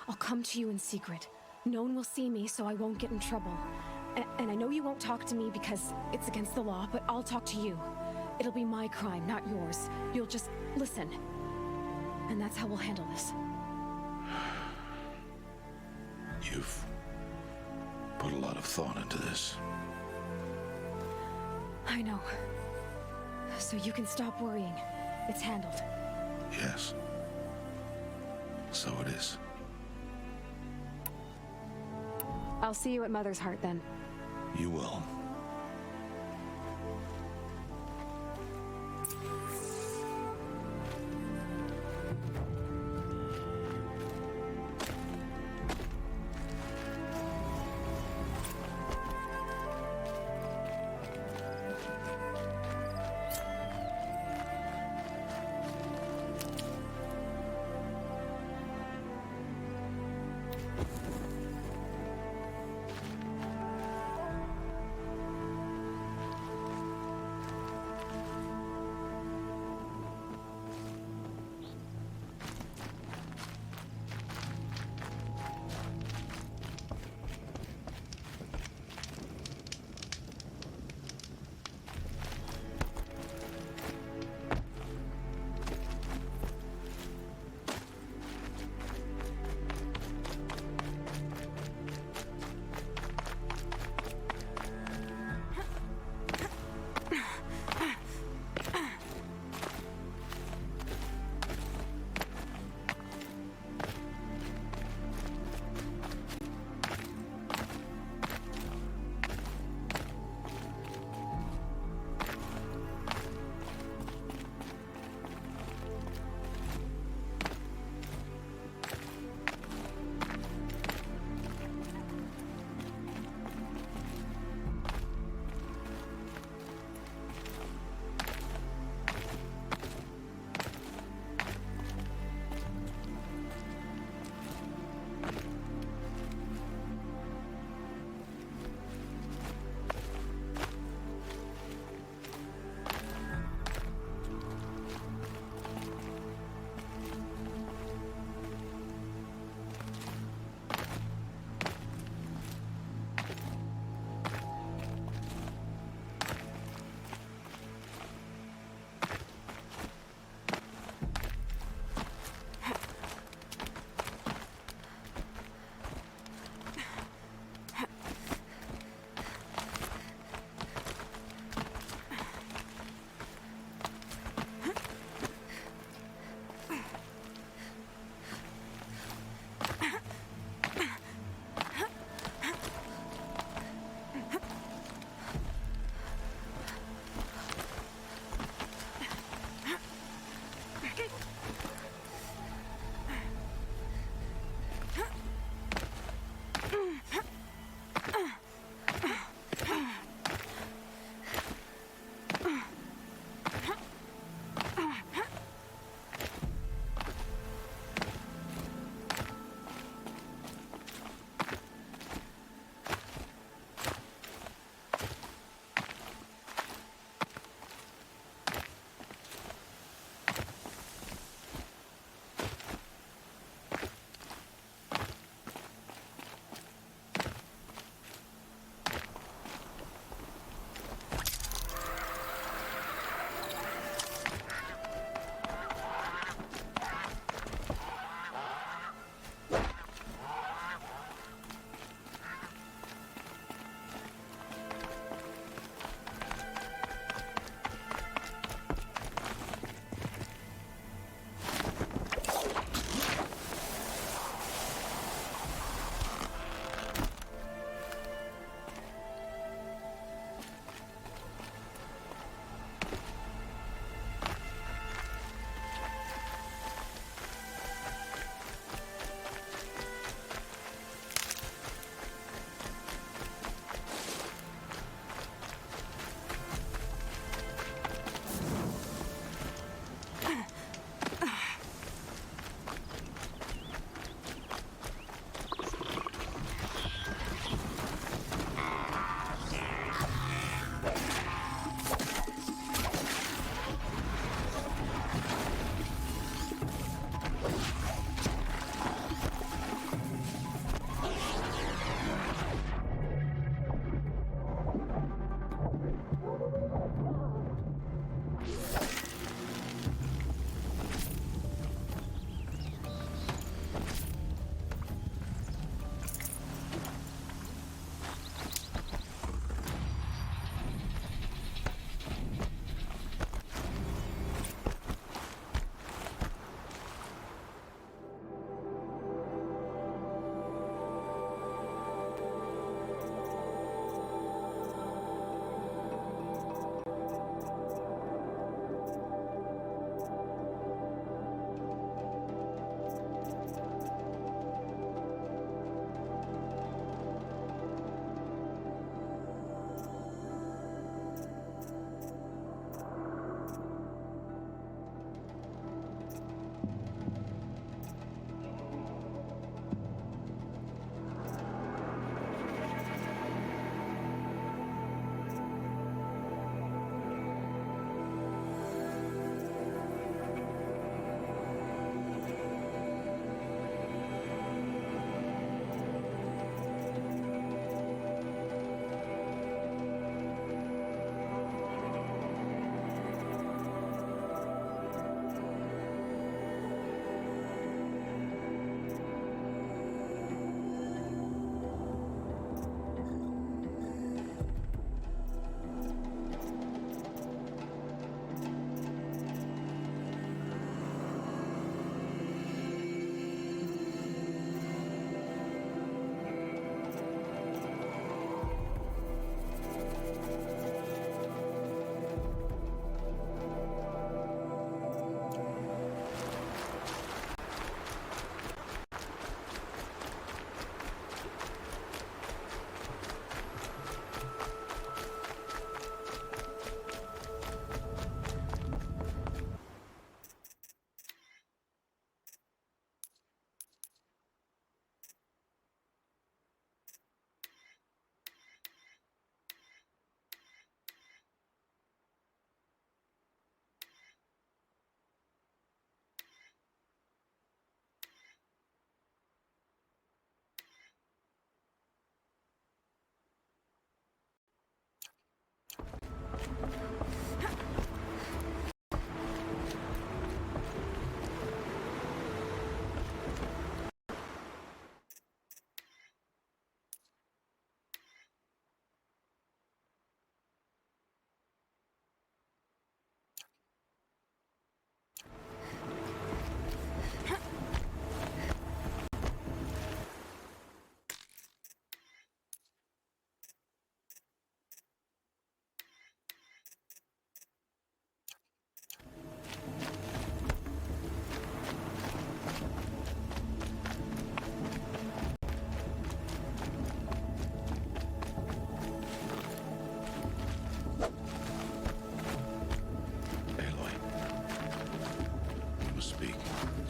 I'll come to you in secret. No one will see me, so I won't get in trouble. And I know you won't talk to me because it's against the law, but I'll talk to you. It'll be my crime, not yours. You'll just listen. And that's how we'll handle this. You've put a lot of thought into this. I know. So you can stop worrying. It's handled. Yes. So it is. I'll see you at Mother's Heart then. You will.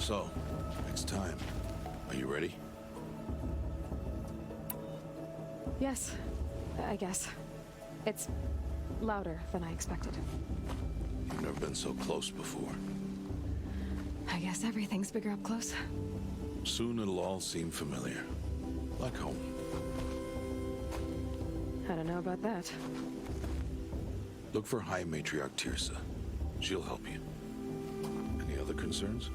So, it's time. Are you ready? Yes, I guess. It's louder than I expected. You've never been so close before. I guess everything's bigger up close. Soon it'll all seem familiar. Like home. I don't know about that. Look for High Matriarch Tirsa. She'll help you. Any other concerns?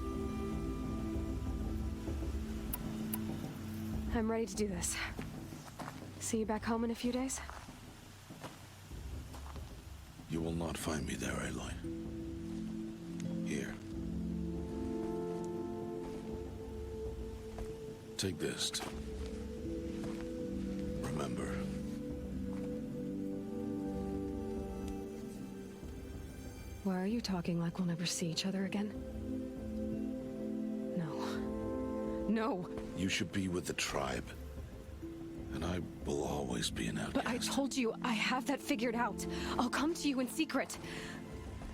I'm ready to do this. See you back home in a few days? You will not find me there, Aloy. Here. Take this. Remember. Why are you talking like we'll never see each other again? No. No! You should be with the tribe. And I will always be an outcast. But I told you, I have that figured out. I'll come to you in secret.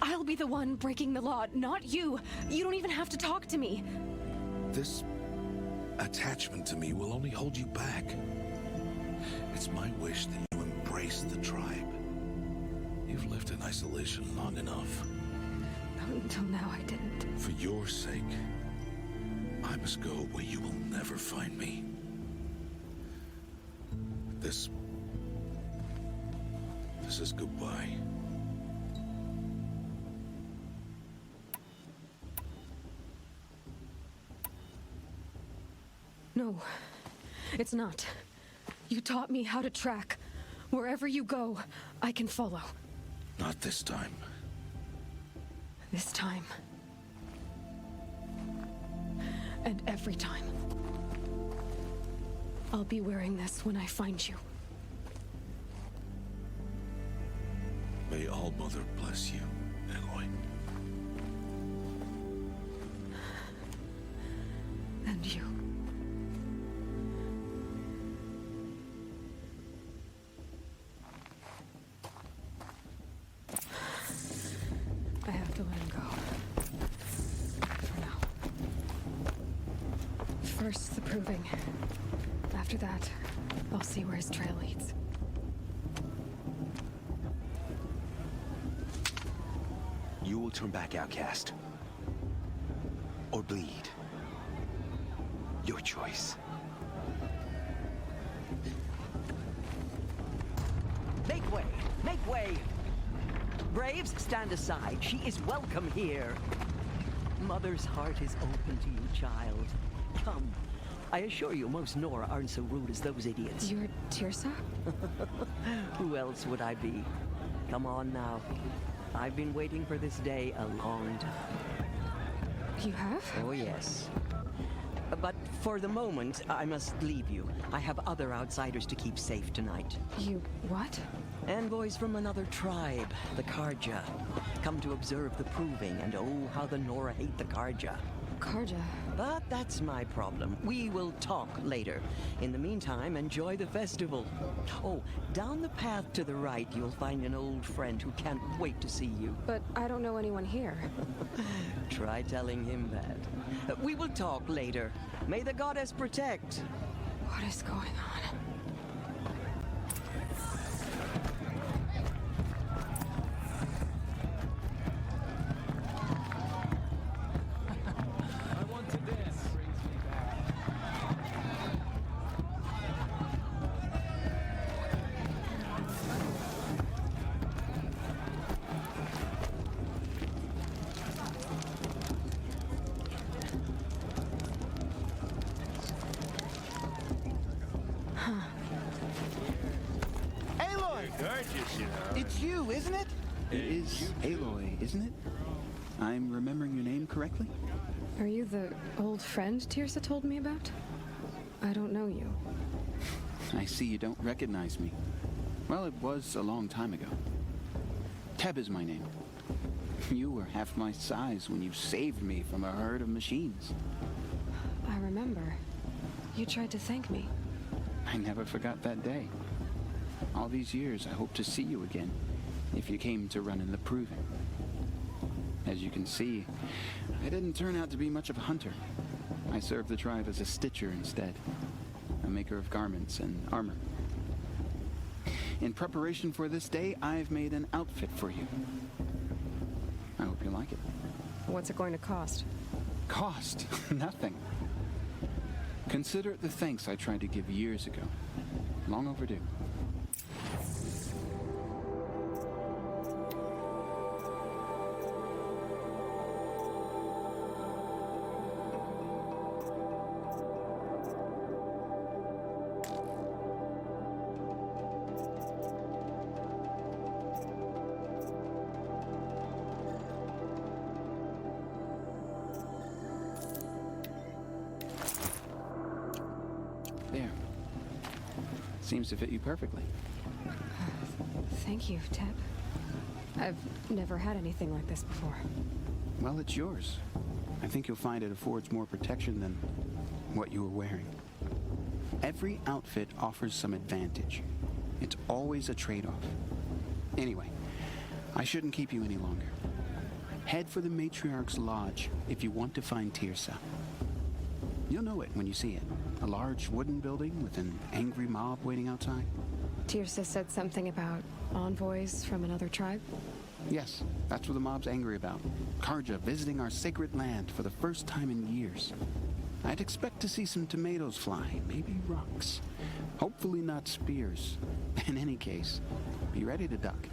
I'll be the one breaking the law, not you. You don't even have to talk to me. This attachment to me will only hold you back. It's my wish that you embrace the tribe. You've lived in isolation long enough. Until now, I didn't. For your sake, I must go where you will never find me. This is goodbye. No, it's not. You taught me how to track. Wherever you go, I can follow. Not this time. This time. And every time. I'll be wearing this when I find you. May All Mother bless you, Aloy. And you. I have to let him go. For now. First, the proving. After that, I'll see where his trail leads. You will turn back, outcast. Or bleed. Your choice. Make way! Make way! Braves, stand aside. She is welcome here. Mother's heart is open to you, child. Come. I assure you, most Nora aren't so rude as those idiots. You're Tirsa? Who else would I be? Come on now. I've been waiting for this day a long time. You have? Oh, yes. But for the moment, I must leave you. I have other outsiders to keep safe tonight. You what? Envoys from another tribe, the Karja. Come to observe the proving, and oh, how the Nora hate the Karja. Karja? But that's my problem. We will talk later. In the meantime, enjoy the festival. Oh, down the path to the right, you'll find an old friend who can't wait to see you. But I don't know anyone here. Try telling him that. We will talk later. May the goddess protect. What is going on? It's you, isn't it? It is Aloy, isn't it? I'm remembering your name correctly? Are you the old friend Tirsa told me about? I don't know you. I see you don't recognize me. Well, it was a long time ago. Teb is my name. You were half my size when you saved me from a herd of machines. I remember. You tried to thank me. I never forgot that day. All these years, I hope to see you again, if you came to run in the proving. As you can see, I didn't turn out to be much of a hunter. I served the tribe as a stitcher instead, a maker of garments and armor. In preparation for this day, I've made an outfit for you. I hope you like it. What's it going to cost? Cost? Nothing. Consider it the thanks I tried to give years ago. Long overdue. There. Seems to fit you perfectly. Thank you, Teb. I've never had anything like this before. Well, it's yours. I think you'll find it affords more protection than what you were wearing. Every outfit offers some advantage. It's always a trade-off. Anyway, I shouldn't keep you any longer. Head for the Matriarch's Lodge if you want to find Tirsa. You'll know it when you see it. A large wooden building with an angry mob waiting outside. Tirsa said something about envoys from another tribe? Yes, that's what the mob's angry about. Karja visiting our sacred land for the first time in years. I'd expect to see some tomatoes fly, maybe rocks. Hopefully not spears. In any case, be ready to duck.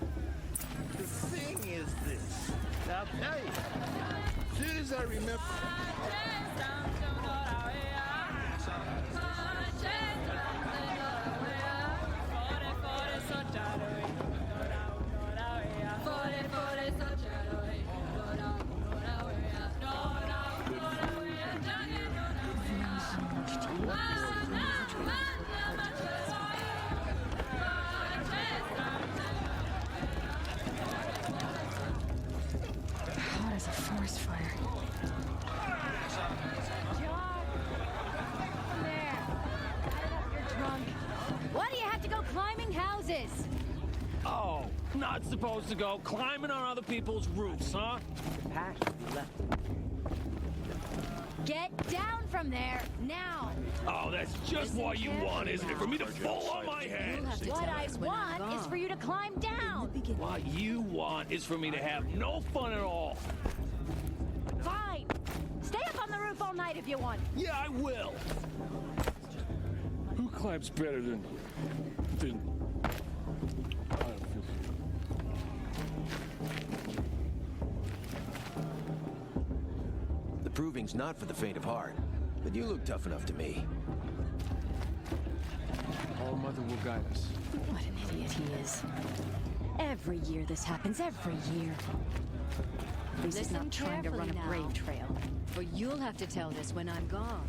The thing is this. I'll tell you. As soon as I remember. Hot as a forest fire. Why do you have to go climbing houses? Oh, not supposed to go climbing on other people's roofs, huh? Get down from there, now! Oh, that's just what you want, isn't it? For me to fall on my head! What I want is for you to climb down! What you want is for me to have no fun at all. Fine! Stay up on the roof all night if you want. Yeah, I will. Who climbs better than... The proving's not for the faint of heart, but you look tough enough to me. All Mother will guide us. What an idiot he is. Every year this happens, every year. This is not trying to run a brave trail. For you'll have to tell this when I'm gone.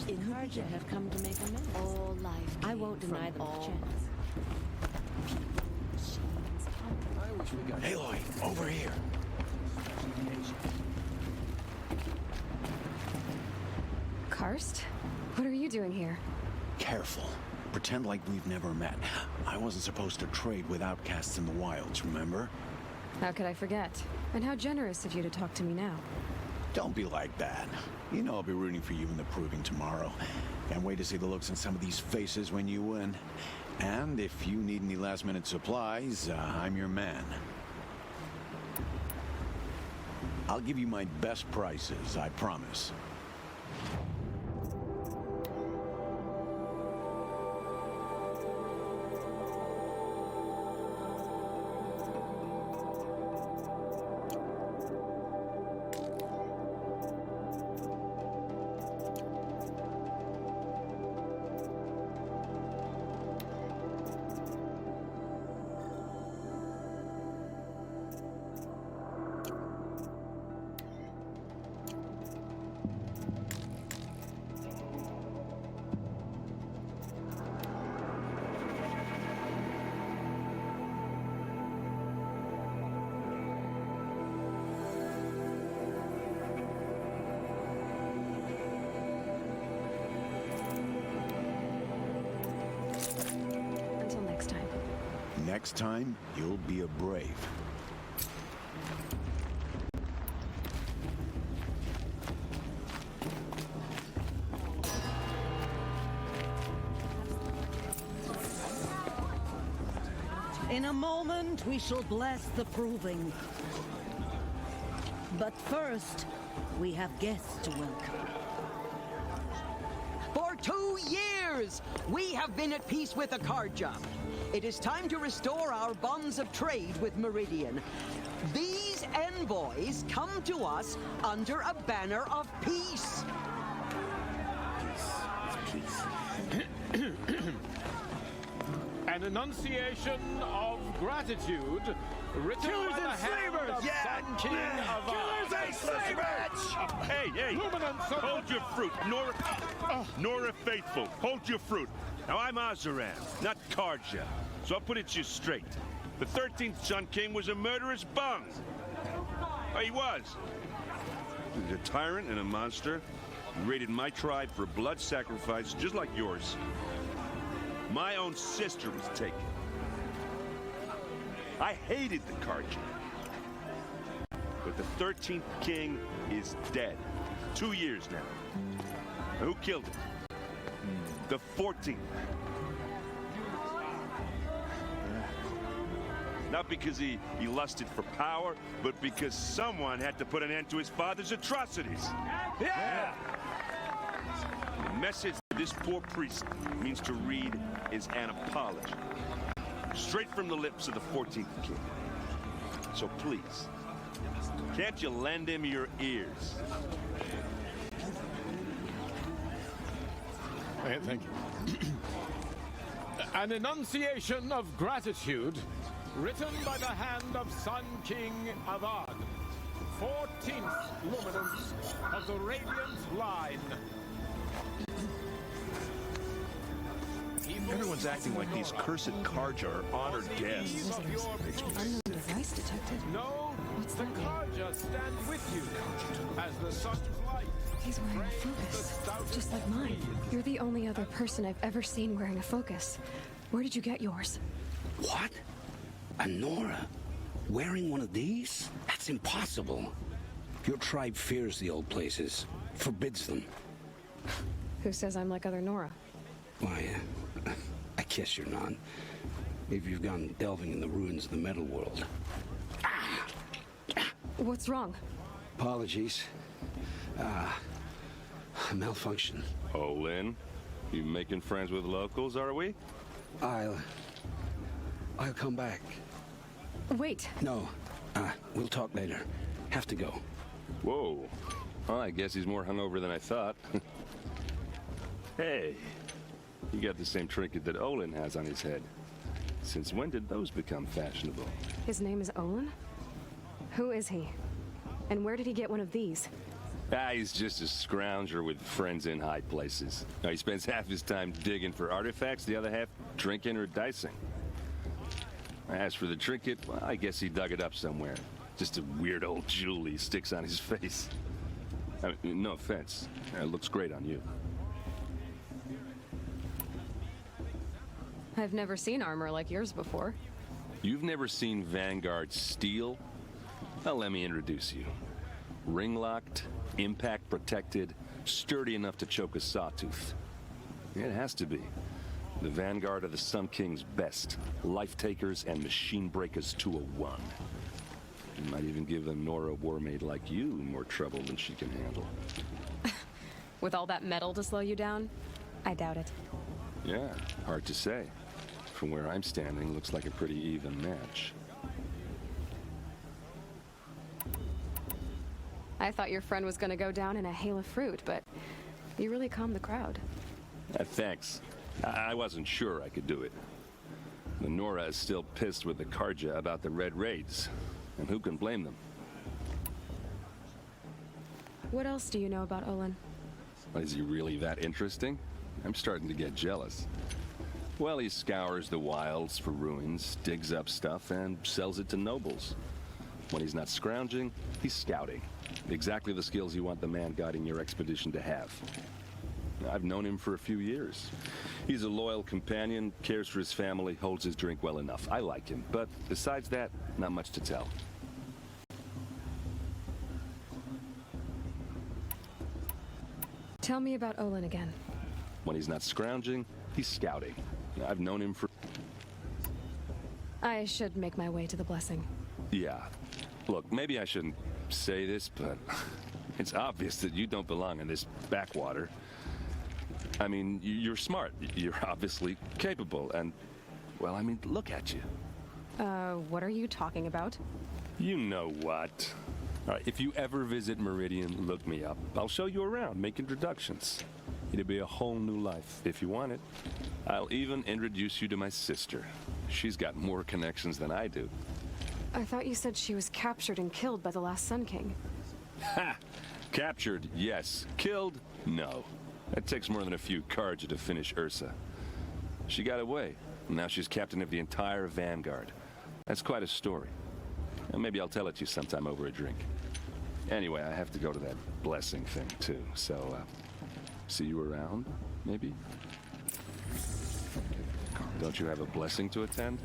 The Karja have come to make amends. All life. I won't deny them a chance. I wish we got... Aloy, over here. Karst? What are you doing here? Careful. Pretend like we've never met. I wasn't supposed to trade with outcasts in the wilds, remember? How could I forget? And how generous of you to talk to me now. Don't be like that. You know I'll be rooting for you in the proving tomorrow. Can't wait to see the looks on some of these faces when you win. And if you need any last-minute supplies, I'm your man. I'll give you my best prices, I promise. Until next time. Next time, you'll be a brave. In a moment, we shall bless the proving. But first, we have guests to welcome. For 2 years, we have been at peace with Akarja. It is time to restore our bonds of trade with Meridian. These envoys come to us under a banner of peace. Peace. An enunciation of gratitude written Killers by the and hand slavers! of Yeah, Sun King of Killers and slavers! Hey, hold your fruit. Nora Faithful, hold your fruit. Now, I'm Azaran, not Karja, so I'll put it to you straight. The 13th Sun King was a murderous bung. Oh, he was. He was a tyrant and a monster. He raided my tribe for blood sacrifice, just like yours. My own sister was taken. I hated the Karja. But the 13th king is dead. 2 years now. And who killed him? The 14th. Not because he lusted for power, but because someone had to put an end to his father's atrocities. Yeah! The message this poor priest means to read is an apology. Straight from the lips of the 14th king. So please, can't you lend him your ears? Thank you. An enunciation of gratitude written by the hand of Sun King Avad, 14th luminance of the Radiant Line. Everyone's acting like these cursed Karja are honored guests. Unknown device detected. No, the Karja stand with you as the sun's light. He's wearing a focus, just like mine. You're the only other person I've ever seen wearing a focus. Where did you get yours? What? A Nora? Wearing one of these? That's impossible. Your tribe fears the old places, forbids them. Who says I'm like other Nora? Why, I guess you're not. Maybe you've gone delving in the ruins of the metal world. What's wrong? Apologies. A malfunction. Oh, Lynn, you making friends with locals, are we? I'll come back. Wait. No, we'll talk later. Have to go. Whoa. Well, I guess he's more hungover than I thought. Hey, you got the same trinket that Olin has on his head. Since when did those become fashionable? His name is Olin? Who is he? And where did he get one of these? He's just a scrounger with friends in high places. Now, he spends half his time digging for artifacts, the other half drinking or dicing. As for the trinket, well, I guess he dug it up somewhere. Just a weird old jewel he sticks on his face. I mean, no offense. It looks great on you. I've never seen armor like yours before. You've never seen Vanguard steel? Well, let me introduce you. Ring-locked, impact-protected, sturdy enough to choke a sawtooth. It has to be. The Vanguard of the Sun King's best. Life-takers and machine-breakers to a one. You might even give a Nora warmaid like you more trouble than she can handle. With all that metal to slow you down? I doubt it. Yeah, hard to say. From where I'm standing, looks like a pretty even match. I thought your friend was gonna go down in a hail of fruit, but you really calmed the crowd. Thanks. I wasn't sure I could do it. The Nora is still pissed with the Karja about the Red Raids. And who can blame them? What else do you know about Olin? Is he really that interesting? I'm starting to get jealous. Well, he scours the wilds for ruins, digs up stuff, and sells it to nobles. When he's not scrounging, he's scouting. Exactly the skills you want the man guiding your expedition to have. I've known him for a few years. He's a loyal companion, cares for his family, holds his drink well enough. I like him, but besides that, not much to tell. Tell me about Olin again. When he's not scrounging, he's scouting. I've known him for... I should make my way to the blessing. Yeah. Look, maybe I shouldn't say this, but it's obvious that you don't belong in this backwater. I mean, you're smart. You're obviously capable, and, well, I mean, look at you. What are you talking about? You know what. All right, if you ever visit Meridian, look me up. I'll show you around, make introductions. It'll be a whole new life, if you want it. I'll even introduce you to my sister. She's got more connections than I do. I thought you said she was captured and killed by the last Sun King. Ha! Captured, yes. Killed, no. It takes more than a few cards to finish Ursa. She got away, and now she's captain of the entire Vanguard. That's quite a story. And maybe I'll tell it to you sometime over a drink. Anyway, I have to go to that blessing thing, too. So, see you around, maybe? Don't you have a blessing to attend?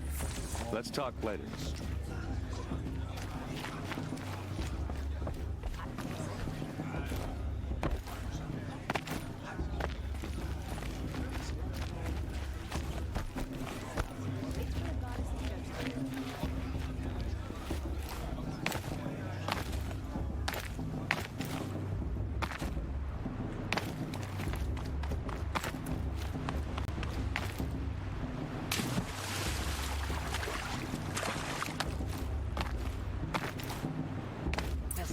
Let's talk later.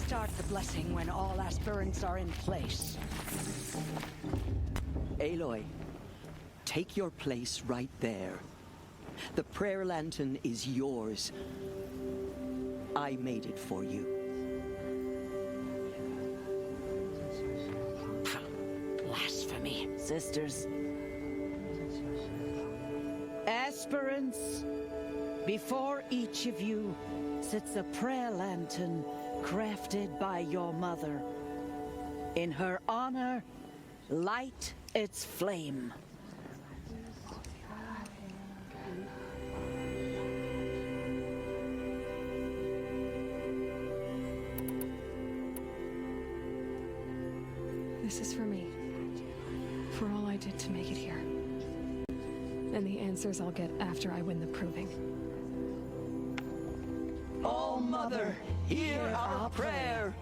Start the blessing when all aspirants are in place. Aloy, take your place right there. The prayer lantern is yours. I made it for you. Blasphemy. Sisters. Aspirants, before each of you sits a prayer lantern crafted by your mother. In her honor, light its flame. This is for me. For all I did to make it here. And the answers I'll get after I win the proving. Oh, Mother, hear our prayer.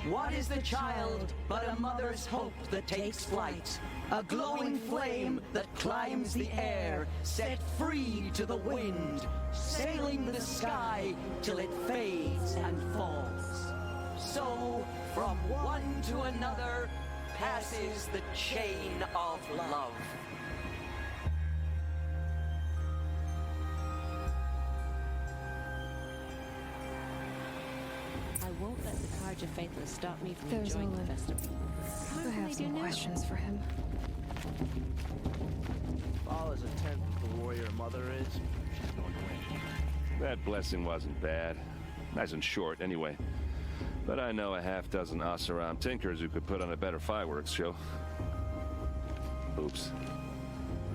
What is the child but a mother's hope that takes flight? A glowing flame that climbs the air, set free to the wind, sailing the sky till it fades and falls. So, from one to another, passes the chain of love. I won't let the Carja Faithless stop me from There's enjoying the Olin. festival. I have some questions for him. All as intent as the warrior mother is, she's going to win. That blessing wasn't bad. Nice and short, anyway. But I know a half-dozen Oseram tinkers who could put on a better fireworks show. Oops.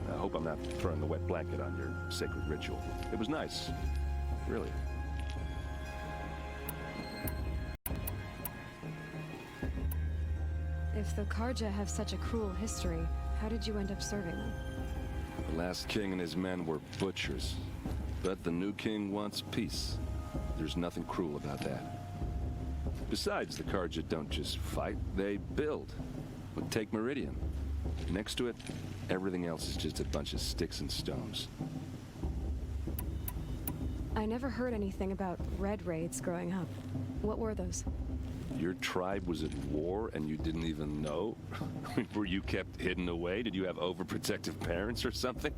I hope I'm not throwing a wet blanket on your sacred ritual. It was nice. Really. If the Carja have such a cruel history, how did you end up serving them? The last king and his men were butchers. But the new king wants peace. There's nothing cruel about that. Besides, the Carja don't just fight, they build. But take Meridian. Next to it, everything else is just a bunch of sticks and stones. I never heard anything about red raids growing up. What were those? Your tribe was at war and you didn't even know? Were you kept hidden away? Did you have overprotective parents or something?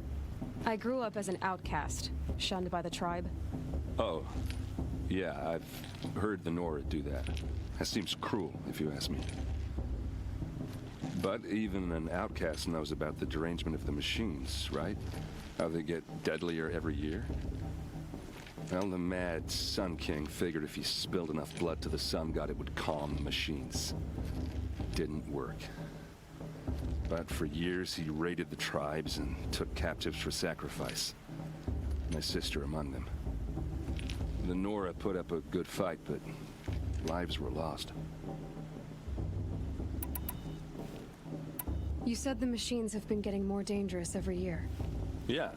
I grew up as an outcast, shunned by the tribe. Oh, yeah, I've heard the Nora do that. That seems cruel, if you ask me. But even an outcast knows about the derangement of the machines, right? How they get deadlier every year? Well, the mad Sun King figured if he spilled enough blood to the Sun God, it would calm the machines. Didn't work. But for years, he raided the tribes and took captives for sacrifice. My sister among them. The Nora put up a good fight, but lives were lost. You said the machines have been getting more dangerous every year. Yeah,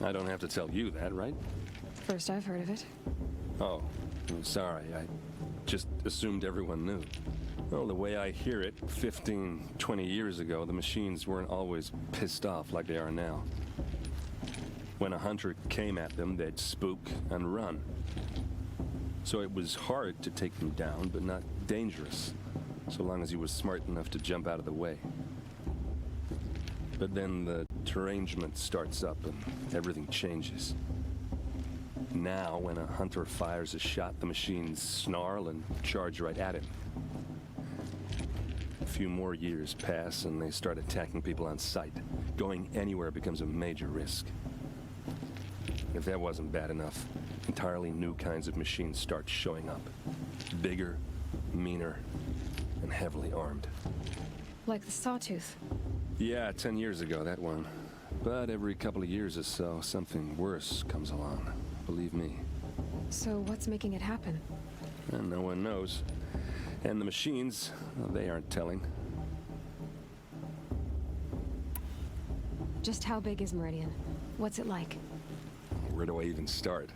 I don't have to tell you that, right? First I've heard of it. Oh, I'm sorry. I just assumed everyone knew. Well, the way I hear it, 15, 20 years ago, the machines weren't always pissed off like they are now. When a hunter came at them, they'd spook and run. So it was hard to take them down, but not dangerous, so long as he was smart enough to jump out of the way. But then the derangement starts up and everything changes. Now, when a hunter fires a shot, the machines snarl and charge right at him. A few more years pass and they start attacking people on sight. Going anywhere becomes a major risk. If that wasn't bad enough, entirely new kinds of machines start showing up. Bigger, meaner, and heavily armed. Like the Sawtooth. Yeah, 10 years ago, that one. But every couple of years or so, something worse comes along. Believe me. So what's making it happen? And no one knows. And the machines, well, they aren't telling. Just how big is Meridian? What's it like? Where do I even start?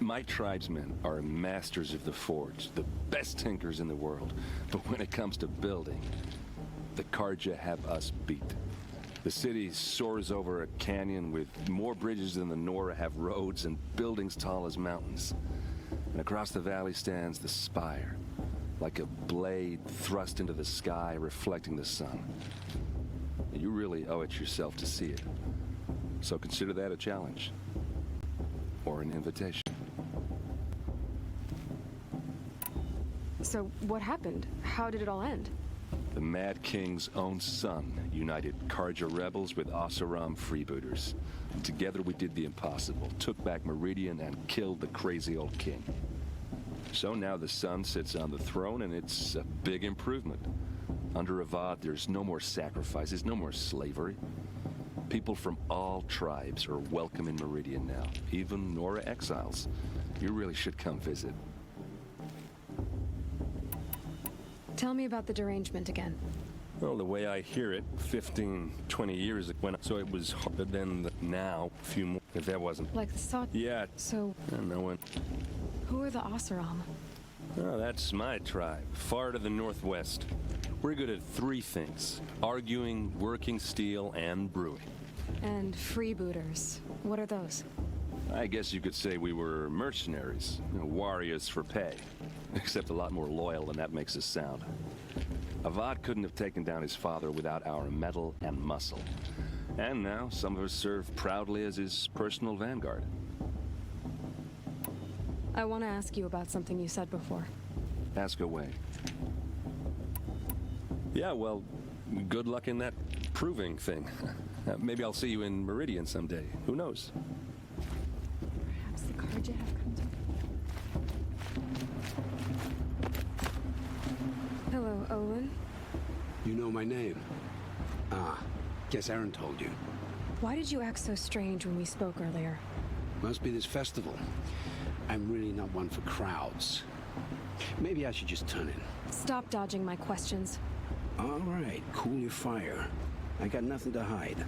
My tribesmen are masters of the forge, the best tinkers in the world. But when it comes to building, the Karja have us beat. The city soars over a canyon with more bridges than the Nora have roads and buildings tall as mountains. And across the valley stands the spire, like a blade thrust into the sky reflecting the sun. You really owe it yourself to see it. So consider that a challenge. Or an invitation. So what happened? How did it all end? The Mad King's own son united Karja rebels with Oseram freebooters. And together we did the impossible, took back Meridian and killed the crazy old king. So now the son sits on the throne and it's a big improvement. Under Avad, there's no more sacrifices, no more slavery. People from all tribes are welcome in Meridian now, even Nora exiles. You really should come visit. Tell me about the derangement again. Well, the way I hear it, 15, 20 years ago, so it was hard, but then now, a few more, if that wasn't... Like the Saw... Yeah. So... No one... Who are the Oseram? Oh, that's my tribe, far to the northwest. We're good at three things: arguing, working steel, and brewing. And freebooters. What are those? I guess you could say we were mercenaries, warriors for pay. Except a lot more loyal than that makes us sound. Avad couldn't have taken down his father without our metal and muscle. And now some of us serve proudly as his personal vanguard. I want to ask you about something you said before. Ask away. Yeah, well, good luck in that proving thing. Maybe I'll see you in Meridian someday. Who knows? Perhaps the Karja have come to... Hello, Olin. You know my name? Ah, guess Aaron told you. Why did you act so strange when we spoke earlier? Must be this festival. I'm really not one for crowds. Maybe I should just turn in. Stop dodging my questions. All right, cool your fire. I got nothing to hide.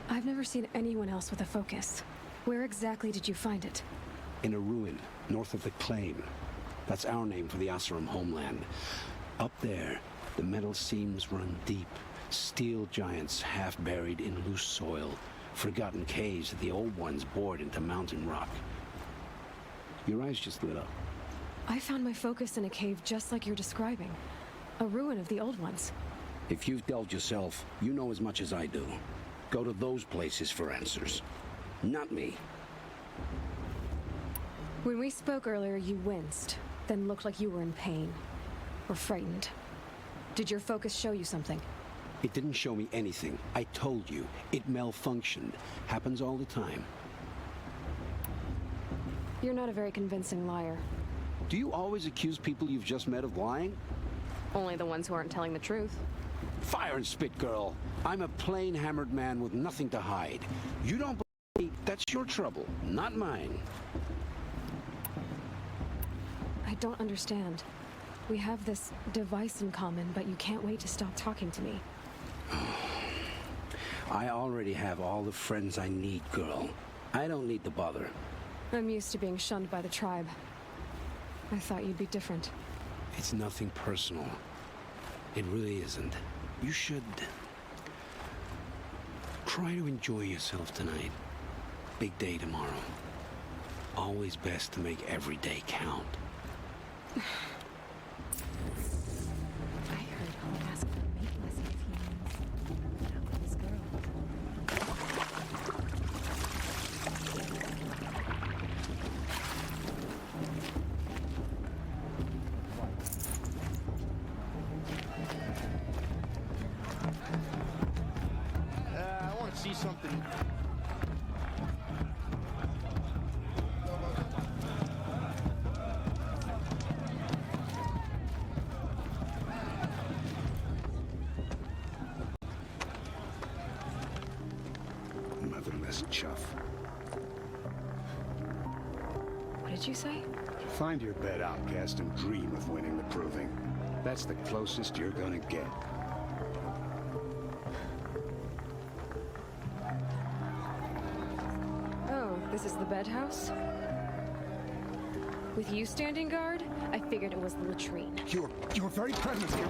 I've never seen anyone else with a focus. Where exactly did you find it? In a ruin, north of the Claim. That's our name for the Oseram homeland. Up there, the metal seams run deep. Steel giants half buried in loose soil. Forgotten caves that the old ones bored into mountain rock. Your eyes just lit up. I found my focus in a cave just like you're describing. A ruin of the old ones. If you've delved yourself, you know as much as I do. Go to those places for answers. Not me. When we spoke earlier, you winced, then looked like you were in pain. Or frightened. Did your focus show you something? It didn't show me anything. I told you. It malfunctioned. Happens all the time. You're not a very convincing liar. Do you always accuse people you've just met of lying? Only the ones who aren't telling the truth. Fire and spit, girl. I'm a plain hammered man with nothing to hide. You don't believe me, that's your trouble, not mine. I don't understand. We have this device in common, but you can't wait to stop talking to me. I already have all the friends I need, girl. I don't need the bother. I'm used to being shunned by the tribe. I thought you'd be different. It's nothing personal. It really isn't. You should try to enjoy yourself tonight. Big day tomorrow. Always best to make every day count. I heard I'll ask for a mate blessing if he means out with his girl. I want to see something. Motherless chuff. What did you say? Find your bed, outcast, and dream of winning the proving. That's the closest you're gonna get. Oh, this is the bed house? With you standing guard, I figured it was the latrine. You're very present here.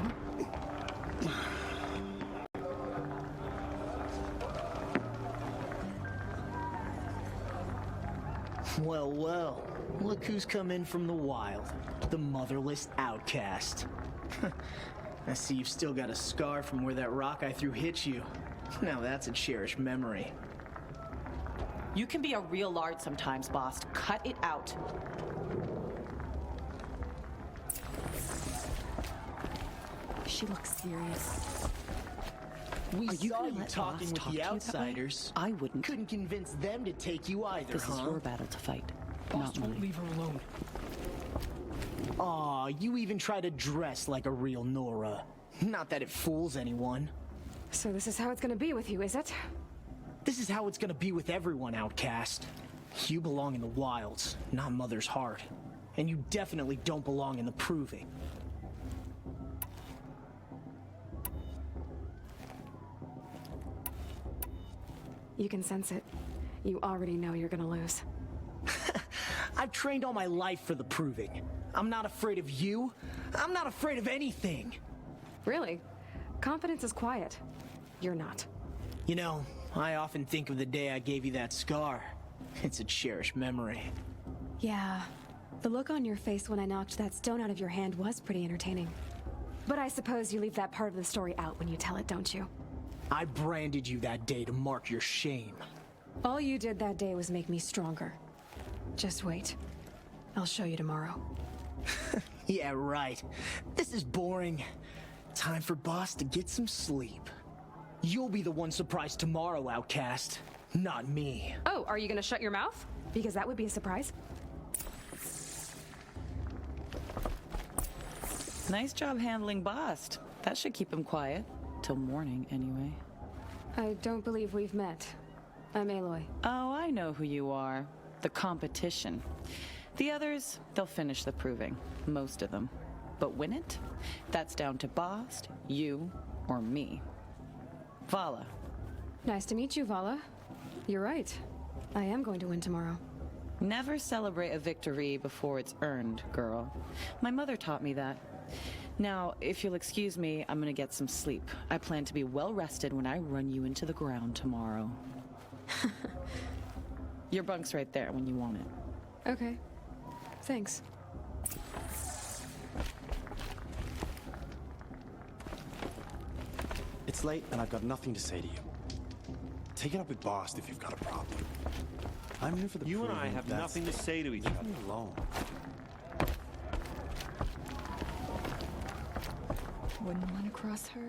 Well, well. Look who's come in from the wild. The motherless outcast. I see you've still got a scar from where that rock I threw hit you. Now that's a cherished memory. You can be a real lard sometimes, boss. Cut it out. She looks serious. We Are you saw gonna you let talking Boss with talk the to you that way? outsiders. I wouldn't. Couldn't convince them to take you either, This huh? is your battle to fight, Boss not won't mine. leave her alone. Aw, you even try to dress like a real Nora. Not that it fools anyone. So this is how it's gonna be with you, is it? This is how it's gonna be with everyone, outcast. You belong in the wilds, not Mother's Heart. And you definitely don't belong in the proving. You can sense it. You already know you're gonna lose. I've trained all my life for the proving. I'm not afraid of you. I'm not afraid of anything. Really? Confidence is quiet. You're not. You know, I often think of the day I gave you that scar. It's a cherished memory. Yeah. The look on your face when I knocked that stone out of your hand was pretty entertaining. But I suppose you leave that part of the story out when you tell it, don't you? I branded you that day to mark your shame. All you did that day was make me stronger. Just wait. I'll show you tomorrow. Yeah, right. This is boring. Time for Boss to get some sleep. You'll be the one surprised tomorrow, outcast. Not me. Oh, are you gonna shut your mouth? Because that would be a surprise. Nice job handling Bast. That should keep him quiet. Till morning, anyway. I don't believe we've met. I'm Aloy. Oh, I know who you are. The competition. The others, they'll finish the proving. Most of them. But win it? That's down to Bast, you, or me. Vala. Nice to meet you, Vala. You're right. I am going to win tomorrow. Never celebrate a victory before it's earned, girl. My mother taught me that. Now, if you'll excuse me, I'm gonna get some sleep. I plan to be well rested when I run you into the ground tomorrow. Your bunk's right there when you want it. Okay. Thanks. It's late and I've got nothing to say to you. Take it up with Bast if you've got a problem. I'm here for the You and I proving, have that's nothing to it. say to each Leave other. me alone. Wouldn't want to cross her.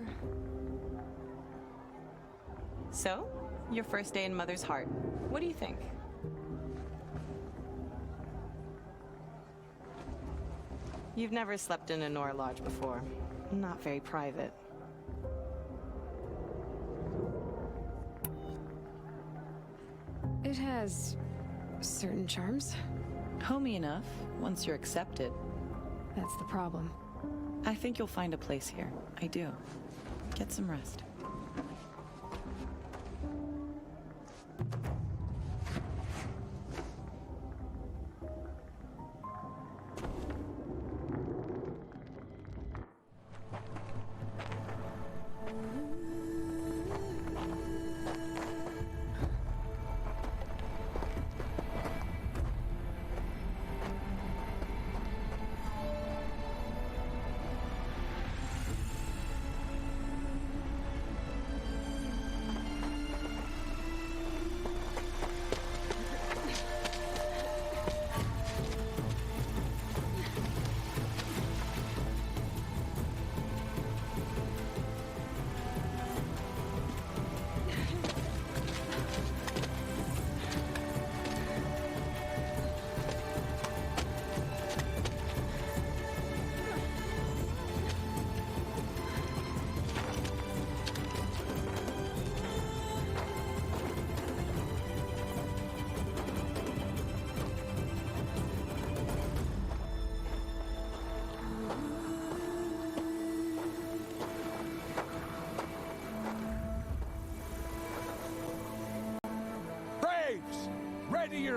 So, your first day in Mother's Heart. What do you think? You've never slept in a Nora lodge before. Not very private. It has certain charms. Homey enough, once you're accepted. That's the problem. I think you'll find a place here. I do. Get some rest.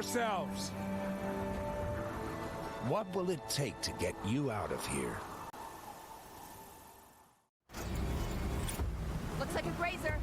yourselves. What will it take to get you out of here? Looks like a grazer.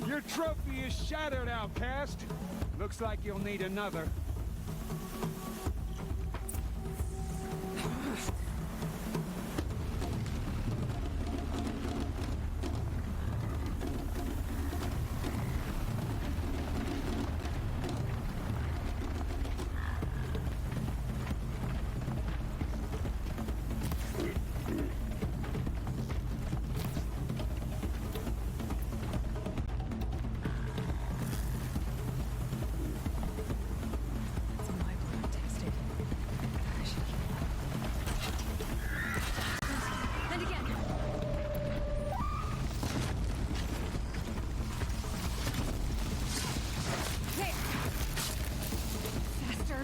Your trophy is shattered, outcast. Looks like you'll need another.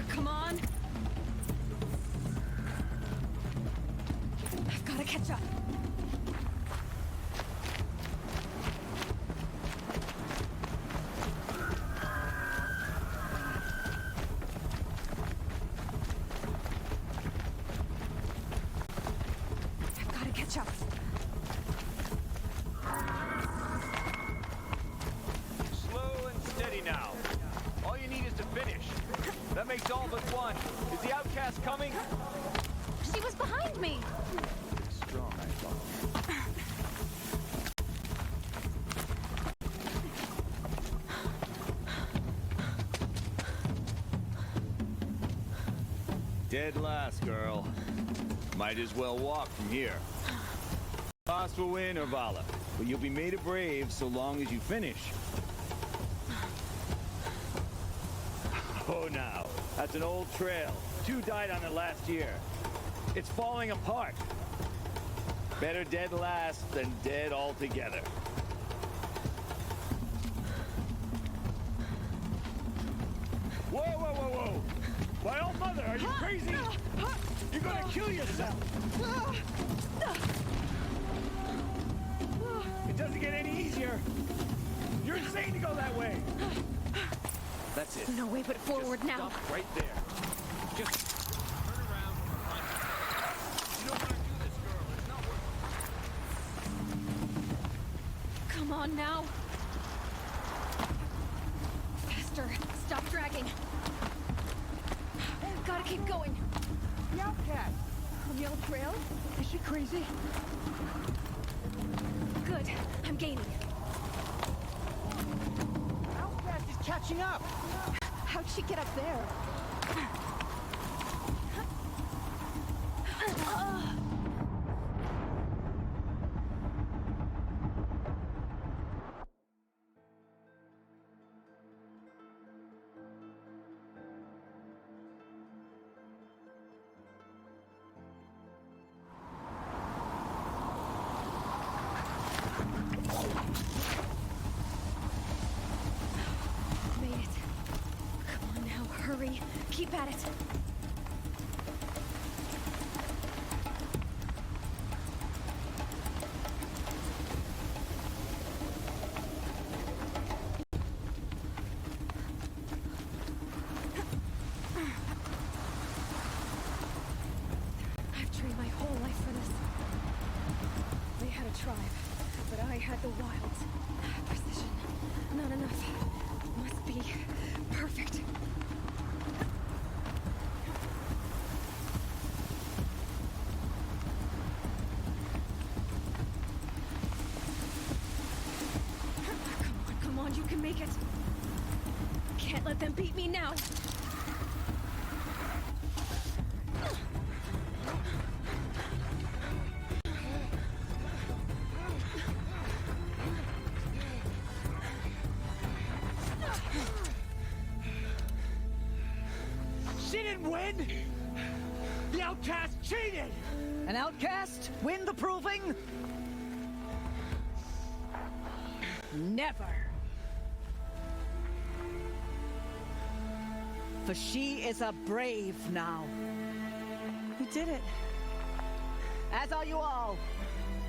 Come on! I've gotta catch up. I've gotta catch up. Slow and steady now. All you need is to finish. That makes all but one. Is the outcast coming? She was behind me. Strong, I thought. Dead last, girl. Might as well walk from here. Boss will win, Urvala, but you'll be made a brave so long as you finish. Oh, now. That's an old trail. 2 died on it last year. It's falling apart. Better dead last than dead altogether. My old mother, are you crazy? You're gonna kill yourself. It doesn't get any easier. You're insane to go that way. That's it. No way but forward Just now. stop right there. Just turn around. You don't want to do this, girl. It's not worth Come on now. Faster. Stop dragging. Gotta keep going. The outcast. On the old trail? Is she crazy? Good. I'm gaining. Outcast is catching up. How'd she get up there? Made it. Come on now, hurry. Keep at it. I've trained my whole life for this. They had a tribe, but I had the wilds. Precision. Not enough. Must be perfect. Come on, you can make it. Can't let them beat me now. She didn't win! The outcast cheated! An outcast? Win the proving? Never. For she is a brave now. We did it. As are you all.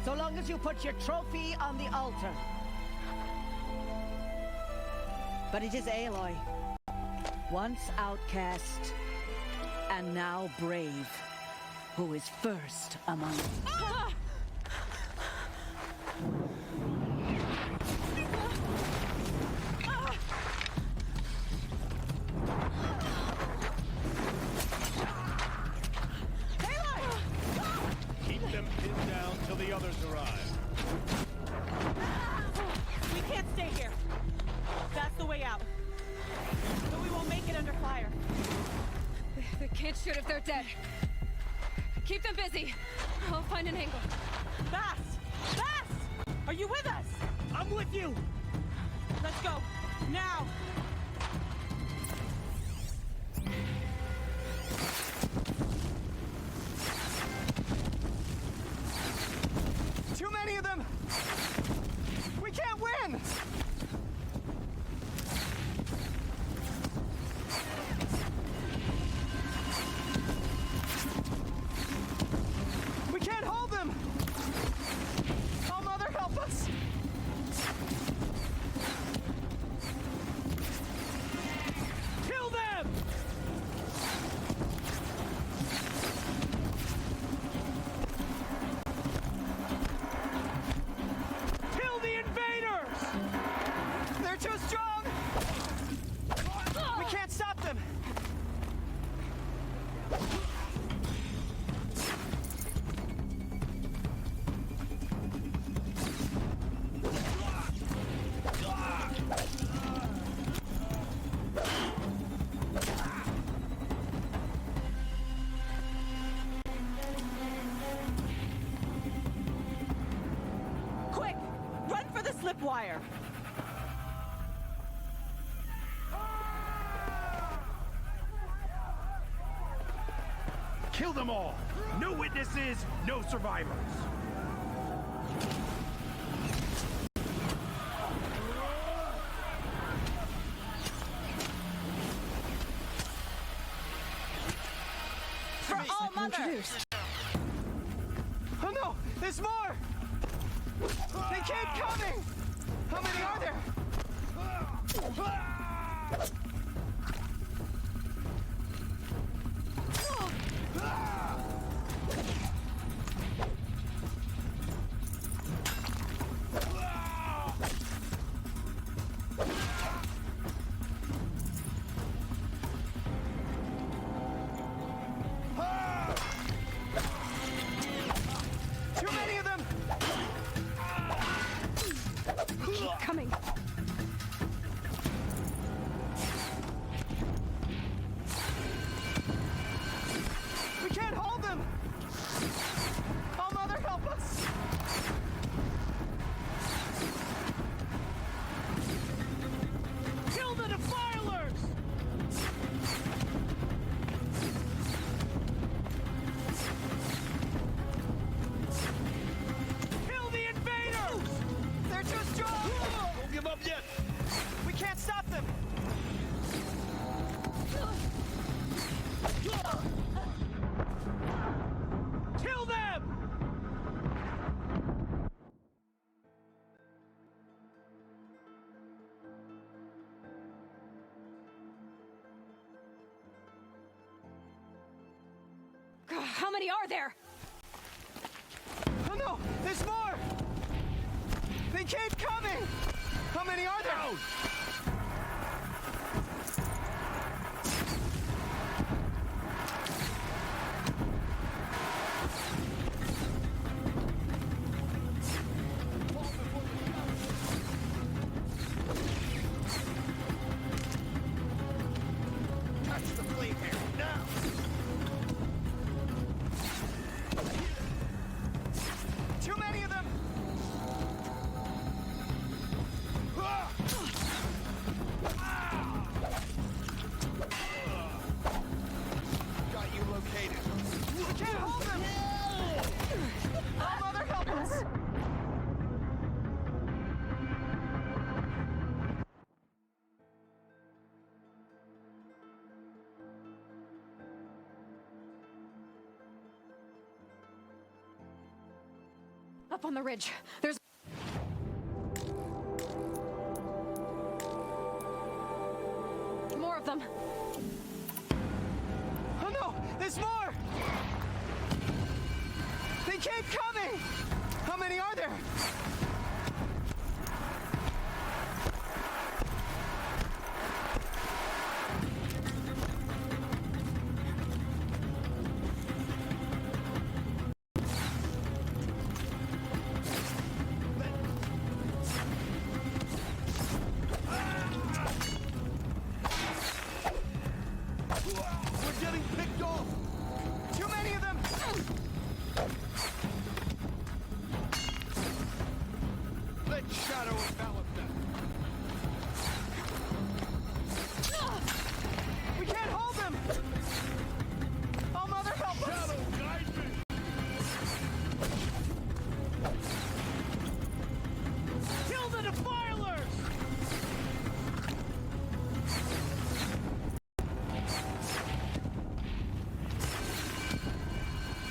So long as you put your trophy on the altar. But it is Aloy. Once outcast, and now brave, who is first among you. Ah! Keep them pinned down till the others arrive. We can't stay here. That's the way out. But we won't make it under fire. They can't shoot if they're dead. Keep them busy. I'll find an angle. Fast! Fast! Are you with us? I'm with you! Let's go. Now! Too many of them! We can't win! We can't hold them! Oh, Mother, help us! Kill them! Kill the invaders! They're too strong! We can't stop them! Quick! Run for the slip wire! Kill them all! No witnesses, no survivors! for All Mother! Oh no! There's more! They keep coming! How many are there? Too many of them! Keep coming. We can't hold them! Oh, Mother, help us! Kill the defilers! Kill the invaders! They're too strong! Don't give up yet! We can't stop them! Kill them! How many are there? Oh no! There's more! They keep coming! How many are there? Touch the flame here, now! Too many of them! Got you located. We can't hold them! Oh, Mother, help us! Up on the ridge. There's... more of them. Oh no! There's more! They keep coming! How many are there? We're getting picked off! Too many of them! Let Shadow envelop them! We can't hold them! Oh, Mother, help us! Shadow, guide me! Kill the defilers!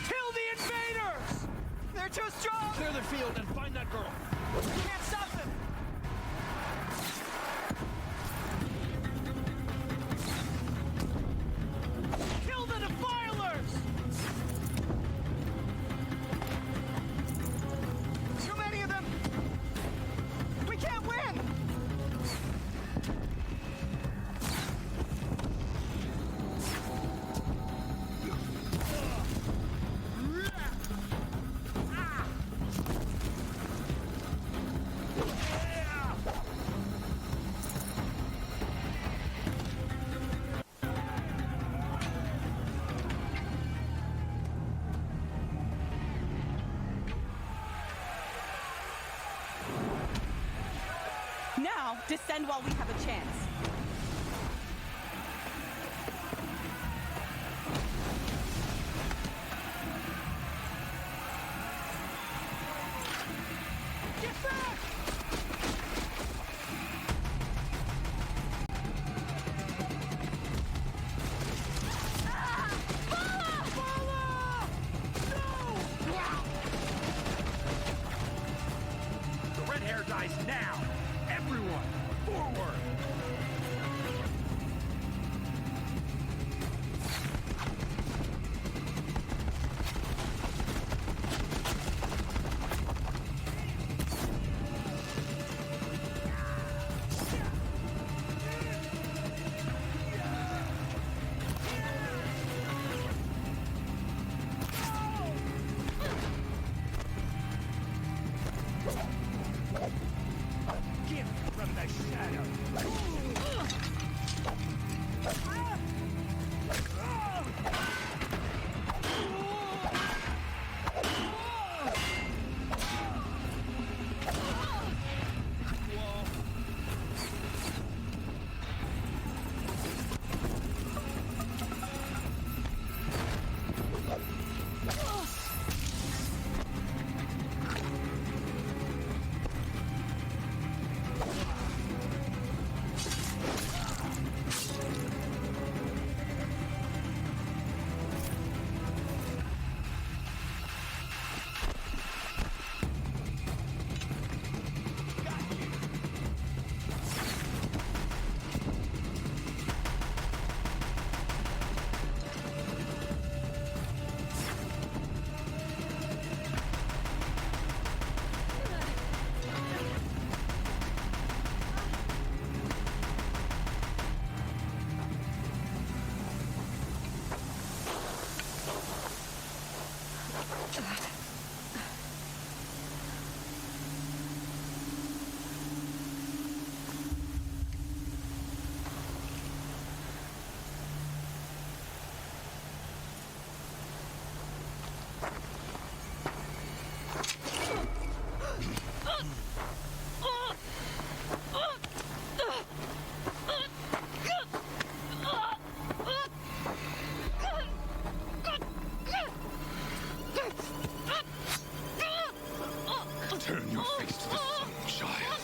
Kill the invaders! They're too strong! Clear the field and find that girl! We can't stop them! Kill the defilers! Too many of them! We can't win! Now, descend while we have a chance. Get back! Follow! Now! Everyone, forward! Turn your face to the sun, child.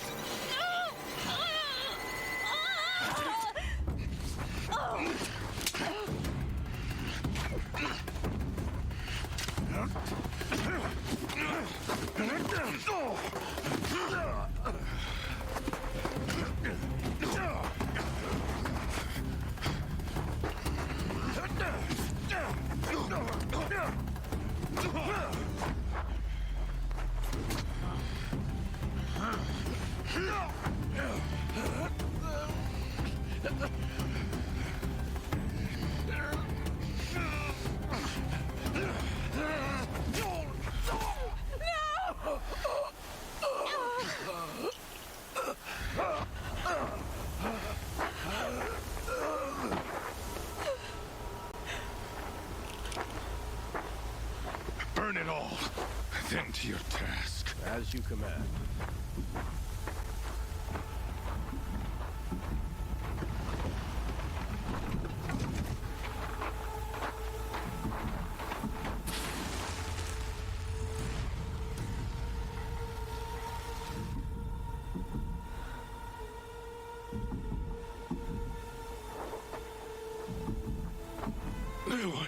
Burn it all, then to your task. As you command. Aloy.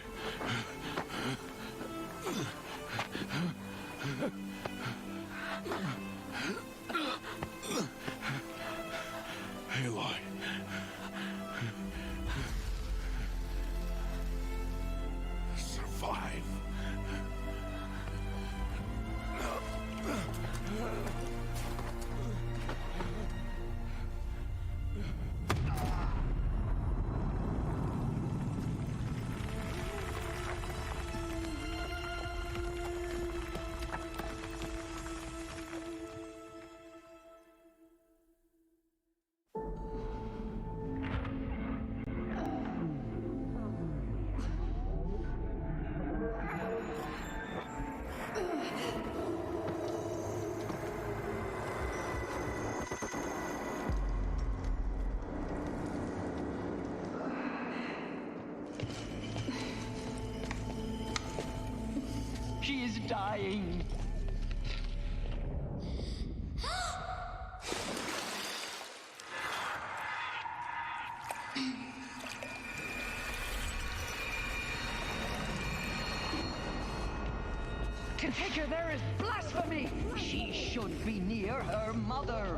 Aloy. Survive. She is dying. To take her there is blasphemy! She should be near her mother!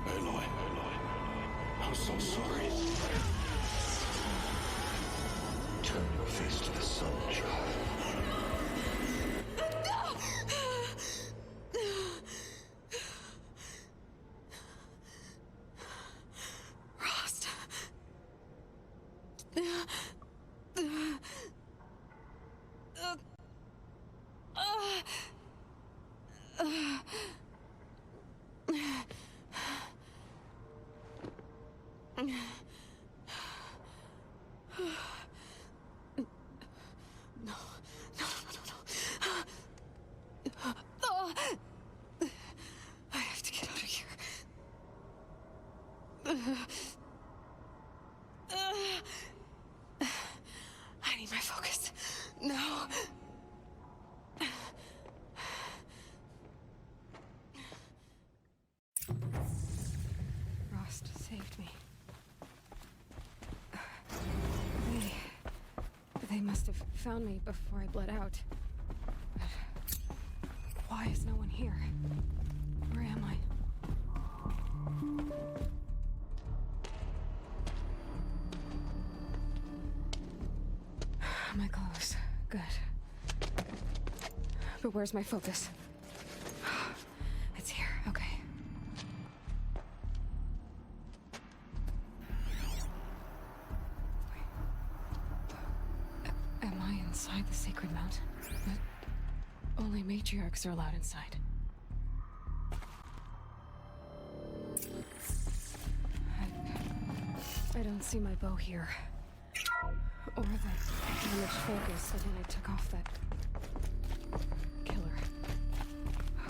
Aloy, I'm so sorry. Turn your face to the sun, child. Rost. I have to get out of here. I need my focus. No. Rost saved me. They must have found me before I bled out. But why is no one here? Where am I? My clothes. Good. But where's my focus? It's here. Okay. Am I inside the sacred mount? But only matriarchs are allowed inside. I don't see my bow here. Or the damaged focus when I took off that killer.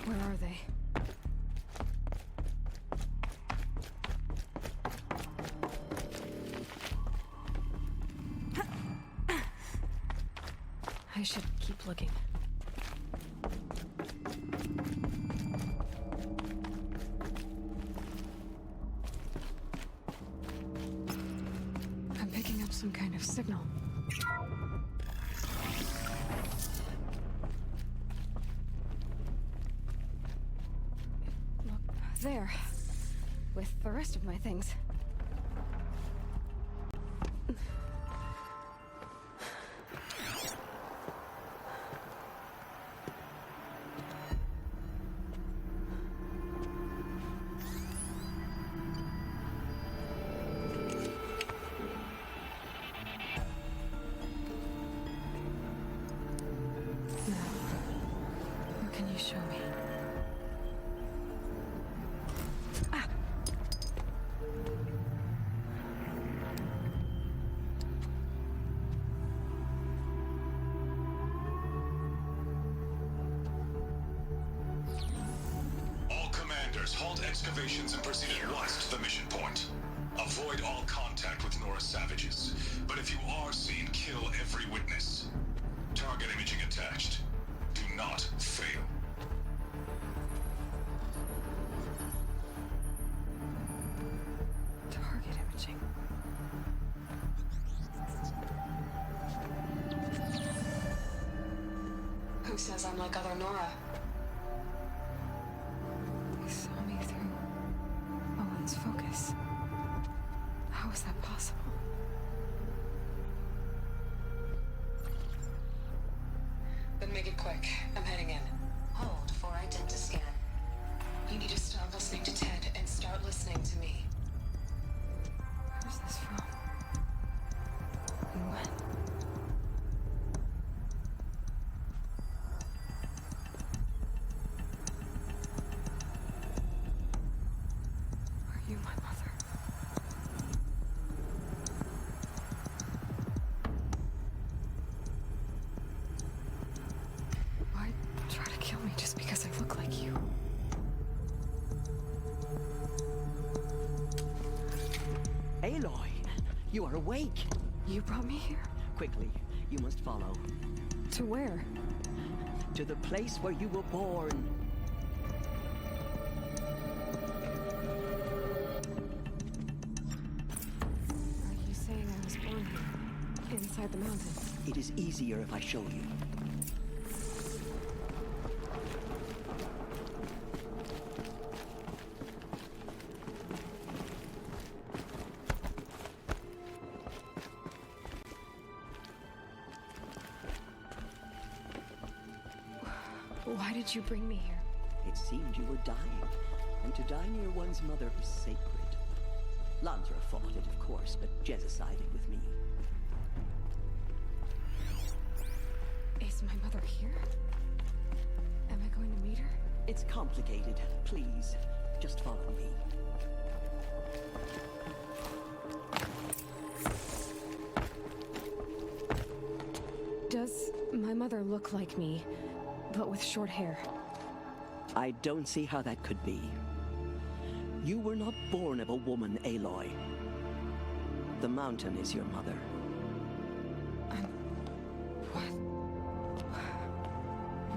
Where are they? I should keep looking. I'm picking up some kind of signal. Look, there. With the rest of my things. What can you show me? All commanders, halt excavations and proceed at once to the mission point. Avoid all contact with Nora savages, but if you are seen, kill every witness. Target imaging attached. Do not fail. Target imaging. Who says I'm like other Nora? They saw me through Owen's focus. How is that possible? Then make it quick. I'm heading in. Hold for identiscan. You need to stop listening to Ted and start listening to me. Where's this from? And when? Are you my mother? Why try to kill me just because I look like you? Aloy, you are awake. You brought me here? Quickly, you must follow. To where? To the place where you were born. inside the mountains. It is easier if I show you. Why did you bring me here? It seemed you were dying, and to die near one's mother is sacred. Lansra fought it, of course, but Jezza sided with me. Is my mother here? Am I going to meet her? It's complicated. Please, just follow me. Does my mother look like me, but with short hair? I don't see how that could be. You were not born of a woman, Aloy. The mountain is your mother.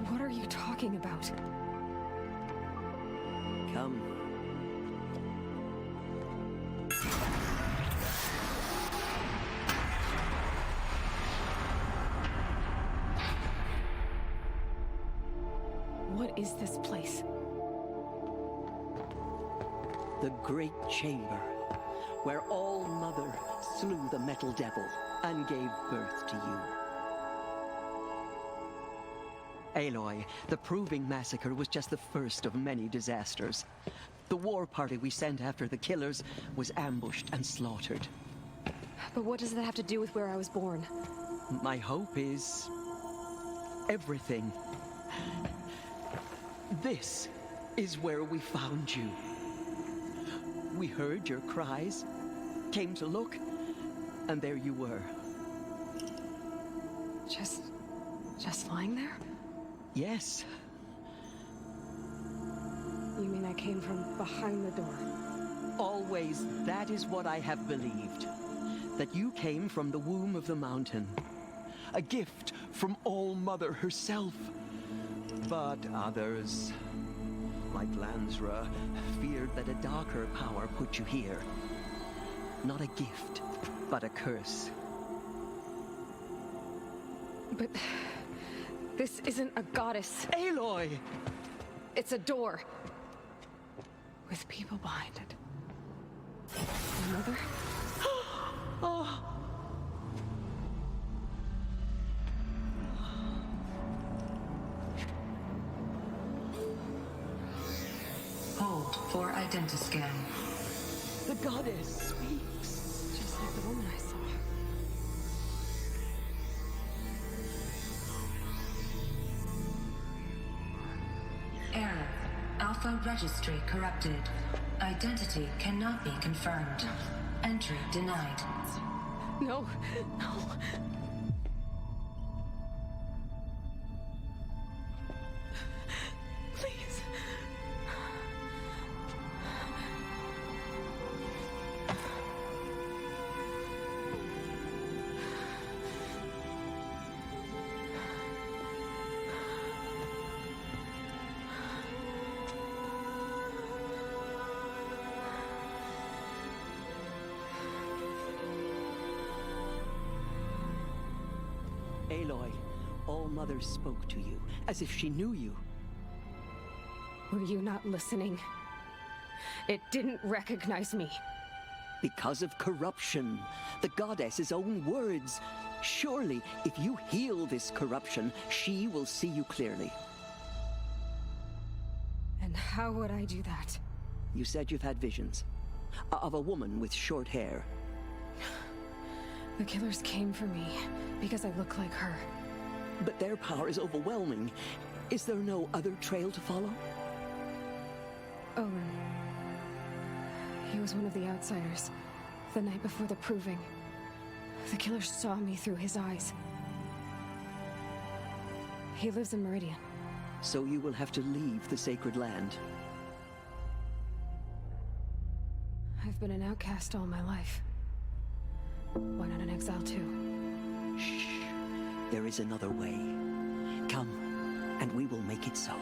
What are you talking about? Come. What is this place? The Great Chamber, where All Mother slew the Metal Devil and gave birth to you. Aloy, the Proving Massacre was just the first of many disasters. The war party we sent after the killers was ambushed and slaughtered. But what does that have to do with where I was born? My hope is everything. This is where we found you. We heard your cries, came to look, and there you were. Just lying there? Yes. You mean I came from behind the door? Always, that is what I have believed. That you came from the womb of the mountain. A gift from All Mother herself. But others, like Lansra, feared that a darker power put you here. Not a gift, but a curse. But this isn't a goddess. Aloy! It's a door. With people behind it. My mother? Oh. Hold for identiscan. The goddess speaks. Just like the woman I saw. Error. Alpha registry corrupted. Identity cannot be confirmed. Entry denied. No. Please. Aloy, All Mother spoke to you, as if she knew you. Were you not listening? It didn't recognize me. Because of corruption. The goddess's own words. Surely, if you heal this corruption, she will see you clearly. And how would I do that? You said you've had visions. Of a woman with short hair. The killers came for me because I look like her. But their power is overwhelming. Is there no other trail to follow? Owen. He was one of the outsiders. The night before the Proving. The killers saw me through his eyes. He lives in Meridian. So you will have to leave the sacred land. I've been an outcast all my life. Why not an exile too? Shh. There is another way. Come, and we will make it so.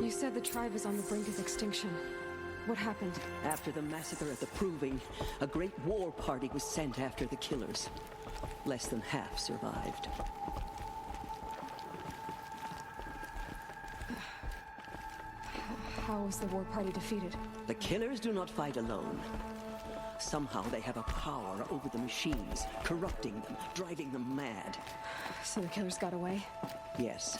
You said the tribe is on the brink of extinction. What happened? After the massacre at the Proving, a great war party was sent after the killers. Less than half survived. How was the war party defeated? The killers do not fight alone. Somehow they have a power over the machines, corrupting them, driving them mad. So the killers got away? Yes.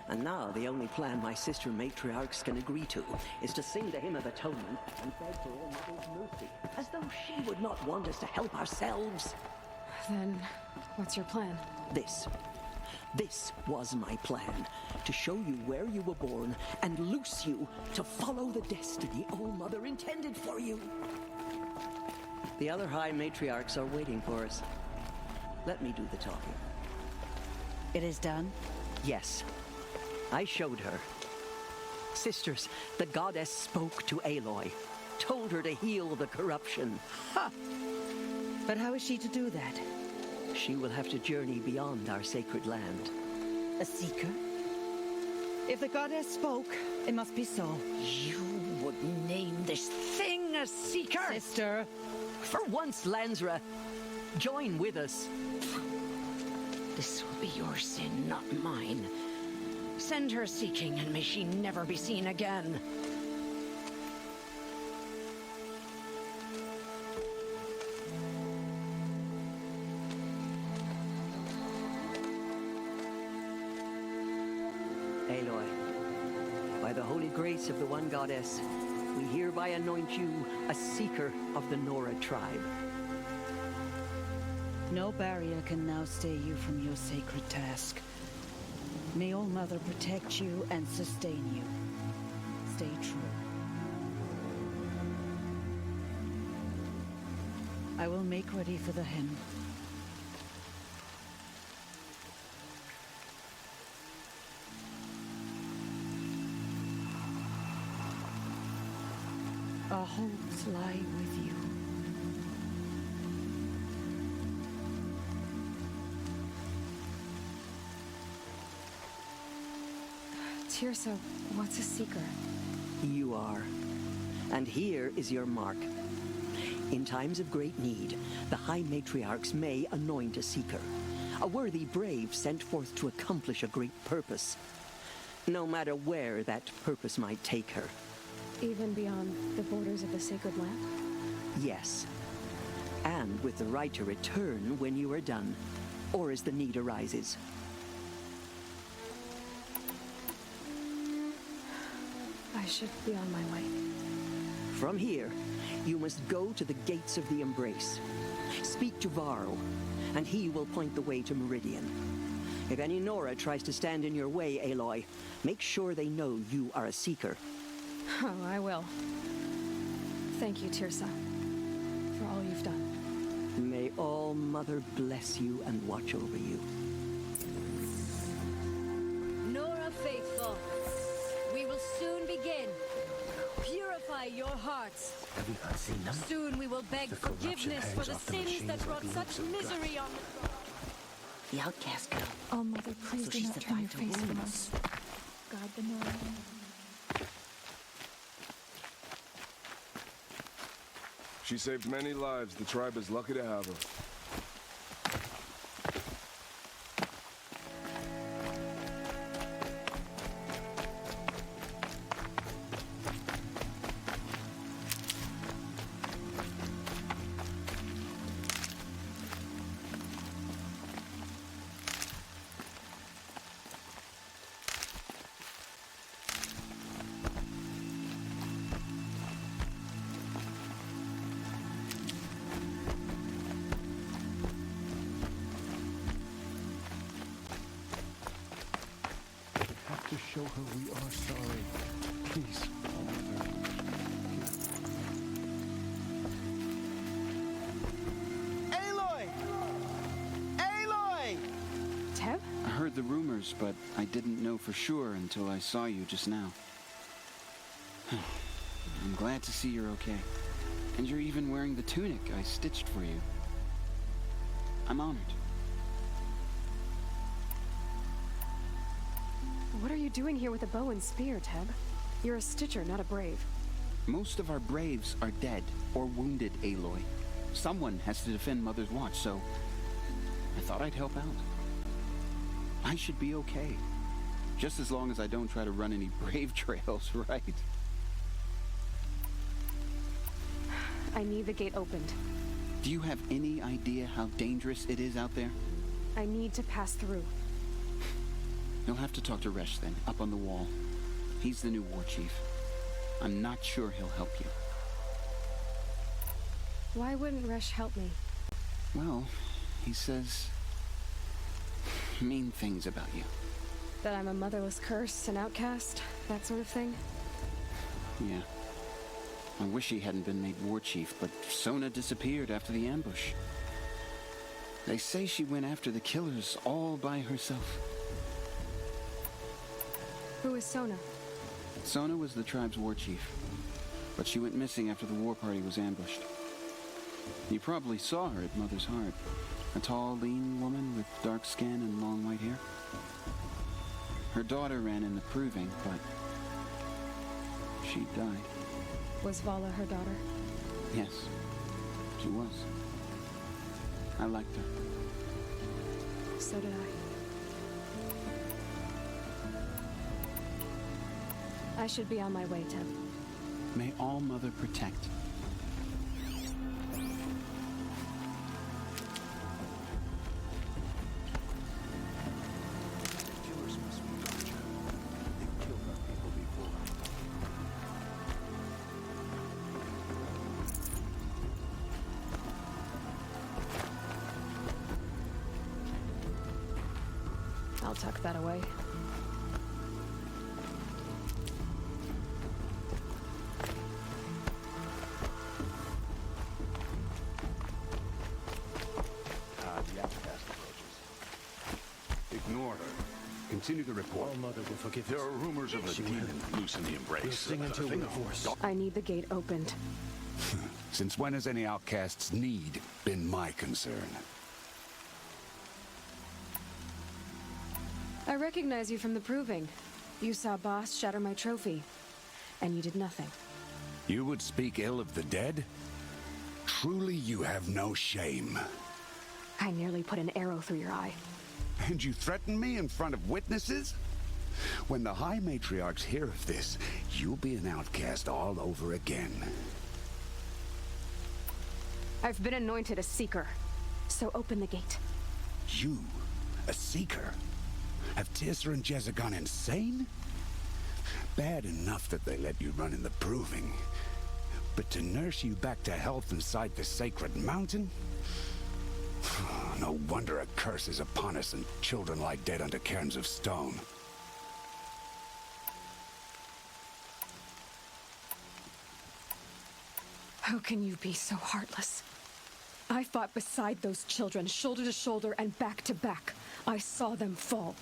And now the only plan my sister matriarchs can agree to is to sing the hymn of atonement and beg for All Mother's mercy, as though she would not want us to help ourselves. Then, what's your plan? This was my plan. To show you where you were born and loose you to follow the destiny All Mother intended for you. The other High Matriarchs are waiting for us. Let me do the talking. It is done? Yes. I showed her. Sisters, the goddess spoke to Aloy, told her to heal the corruption. Ha! But how is she to do that? She will have to journey beyond our sacred land. A seeker? If the goddess spoke, it must be so. You would name this thing a seeker? Sister, for once, Lansra, join with us. This will be your sin, not mine. Send her seeking, and may she never be seen again. Aloy, by the holy grace of the one goddess, we hereby anoint you a seeker of the Nora tribe. No barrier can now stay you from your sacred task. May All Mother protect you and sustain you. Stay true. I will make ready for the hymn. Our hopes lie with you. Tirsa, what's a seeker? You are. And here is your mark. In times of great need, the High Matriarchs may anoint a seeker. A worthy brave sent forth to accomplish a great purpose. No matter where that purpose might take her. Even beyond the borders of the sacred land? Yes. And with the right to return when you are done, or as the need arises. I should be on my way. From here, you must go to the gates of the Embrace. Speak to Varro, and he will point the way to Meridian. If any Nora tries to stand in your way, Aloy, make sure they know you are a seeker. Oh, I will. Thank you, Tirsa, for all you've done. May All Mother bless you and watch over you. Nora faithful, we will soon begin. Purify your hearts. Have you not seen them? Soon we will beg The corruption forgiveness for hangs the off the sins machines that like brought loops such of misery on the... The outcast girl. Oh, Mother, please So do she not turn your survived face her from wounds. us. Guard the Nora. She saved many lives. The tribe is lucky to have her. To show her we are sorry. Please, All Mother. Aloy! Aloy! Teb? I heard the rumors, but I didn't know for sure until I saw you just now. I'm glad to see you're okay. And you're even wearing the tunic I stitched for you. I'm honored. What are you doing here with a bow and spear, Teb? You're a stitcher, not a brave. Most of our braves are dead or wounded, Aloy. Someone has to defend Mother's Watch, so I thought I'd help out. I should be okay. Just as long as I don't try to run any brave trails, right? I need the gate opened. Do you have any idea how dangerous it is out there? I need to pass through. You'll have to talk to Resh then, up on the wall. He's the new war chief. I'm not sure he'll help you. Why wouldn't Resh help me? Well, he says mean things about you. That I'm a motherless curse, an outcast, that sort of thing? Yeah. I wish he hadn't been made war chief, but Sona disappeared after the ambush. They say she went after the killers all by herself. Who is Sona? Sona was the tribe's war chief, but she went missing after the war party was ambushed. You probably saw her at Mother's Heart. A tall, lean woman with dark skin and long white hair. Her daughter ran in the proving, but she died. Was Vala her daughter? Yes, she was. I liked her. So did I. I should be on my way, Tim. May All Mother protect. I'll tuck that away. The outcast approaches. Ignore her. Continue the report. All Mother will forgive There us. are rumors of a demon loose in the embrace. We'll sing until we're forced. I need the gate opened. Since when has any outcast's need been my concern? I recognize you from the proving. You saw Boss shatter my trophy, and you did nothing. You would speak ill of the dead? Truly you have no shame. I nearly put an arrow through your eye. And you threaten me in front of witnesses? When the High Matriarchs hear of this, you'll be an outcast all over again. I've been anointed a seeker, so open the gate. You, a seeker? Have Tissa and Jezza gone insane? Bad enough that they let you run in the proving. But to nurse you back to health inside the sacred mountain? No wonder a curse is upon us and children lie dead under cairns of stone. How can you be so heartless? I fought beside those children, shoulder to shoulder and back to back. I saw them fall.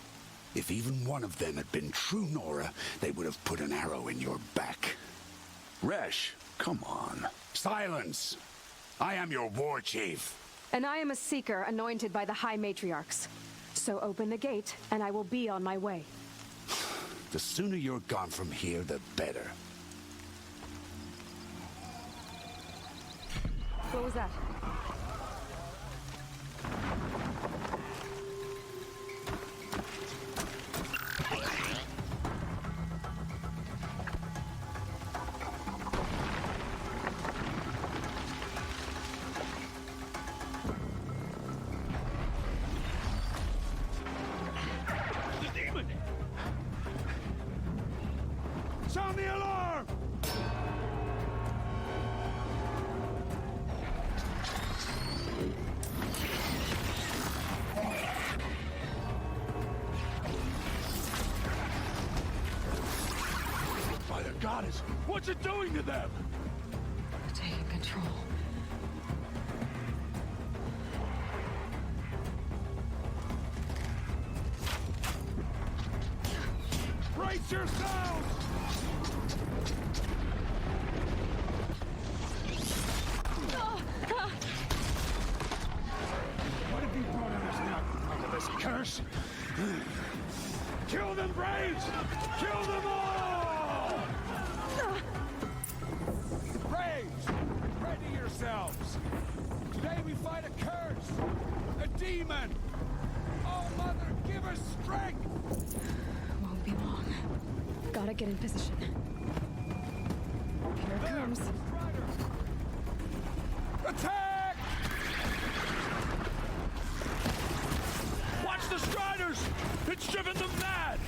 If even one of them had been true Nora, they would have put an arrow in your back. Resh, come on. Silence! I am your war chief. And I am a seeker anointed by the High Matriarchs. So open the gate, and I will be on my way. The sooner you're gone from here, the better. What was that? Sound the alarm! By the goddess, what's it doing to them? Taking control. Brace yourselves! What have you brought on us now, under this curse? Kill them, Braves! Kill them all! Ready yourselves! Today we fight a curse! A demon! Oh, Mother, give us strength! Won't be long. Gotta get in position. Here it comes. Attack! Watch the Striders! It's driven them mad!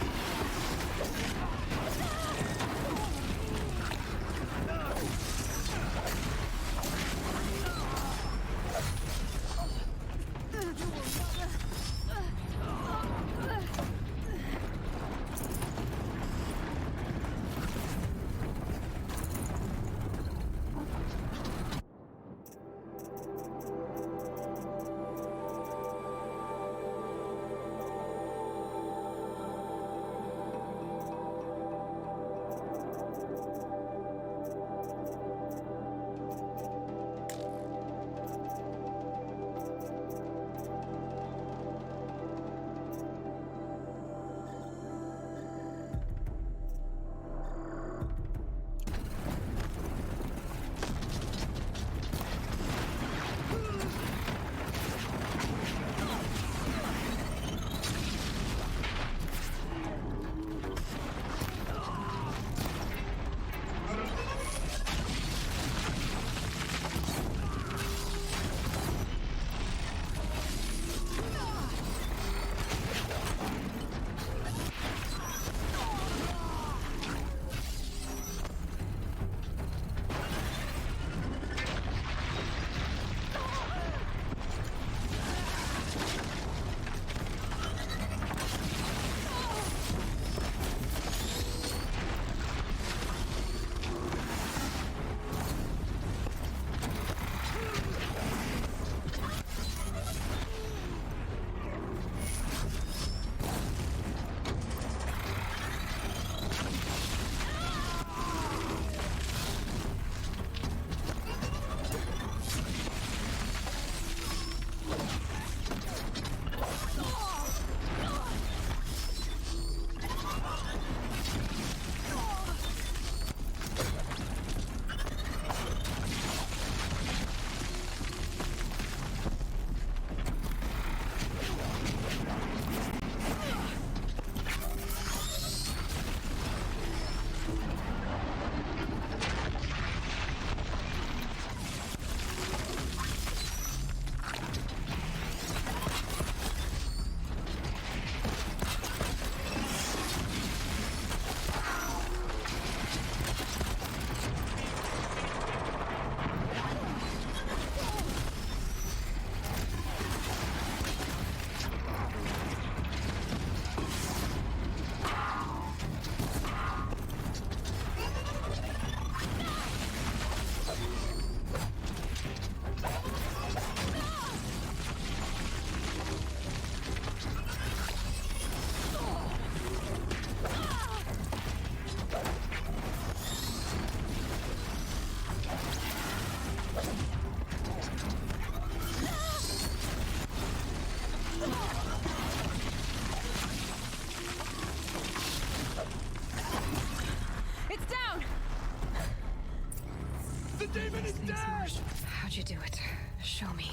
How'd you do it? Show me.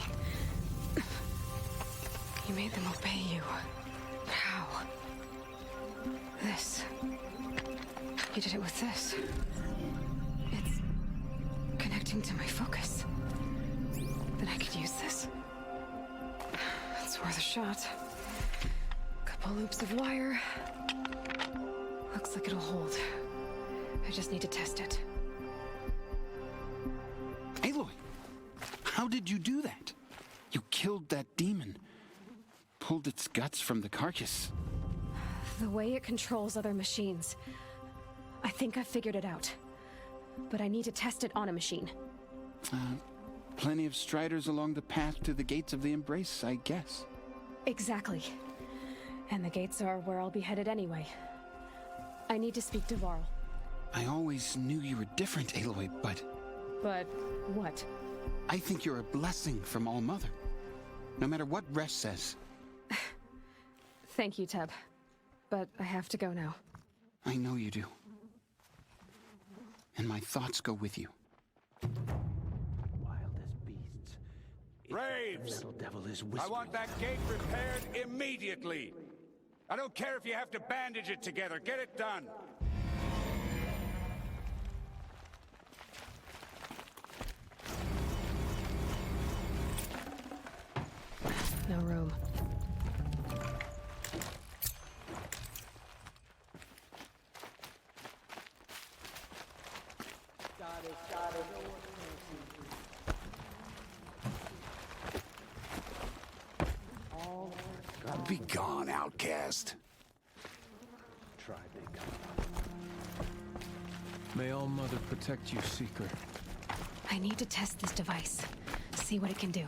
You made them obey you. How? This. You did it with this. It's connecting to my focus. Then I could use this. It's worth a shot. Couple loops of wire. Looks like it'll hold. I just need to test it. Aloy! How did you do that? You killed that demon. Pulled its guts from the carcass. The way it controls other machines. I think I figured it out. But I need to test it on a machine. Plenty of Striders along the path to the gates of the Embrace, I guess. Exactly. And the gates are where I'll be headed anyway. I need to speak to Varl. I always knew you were different, Aloy, but... But what? I think you're a blessing from All-Mother. No matter what Resh says. Thank you, Teb. But I have to go now. I know you do. And my thoughts go with you. Graves! The metal devil is I whispering. want that gate repaired immediately! I don't care if you have to bandage it together. Get it done! No room. Be gone, outcast. Try big. May All Mother protect you, Seeker. I need to test this device. See what it can do.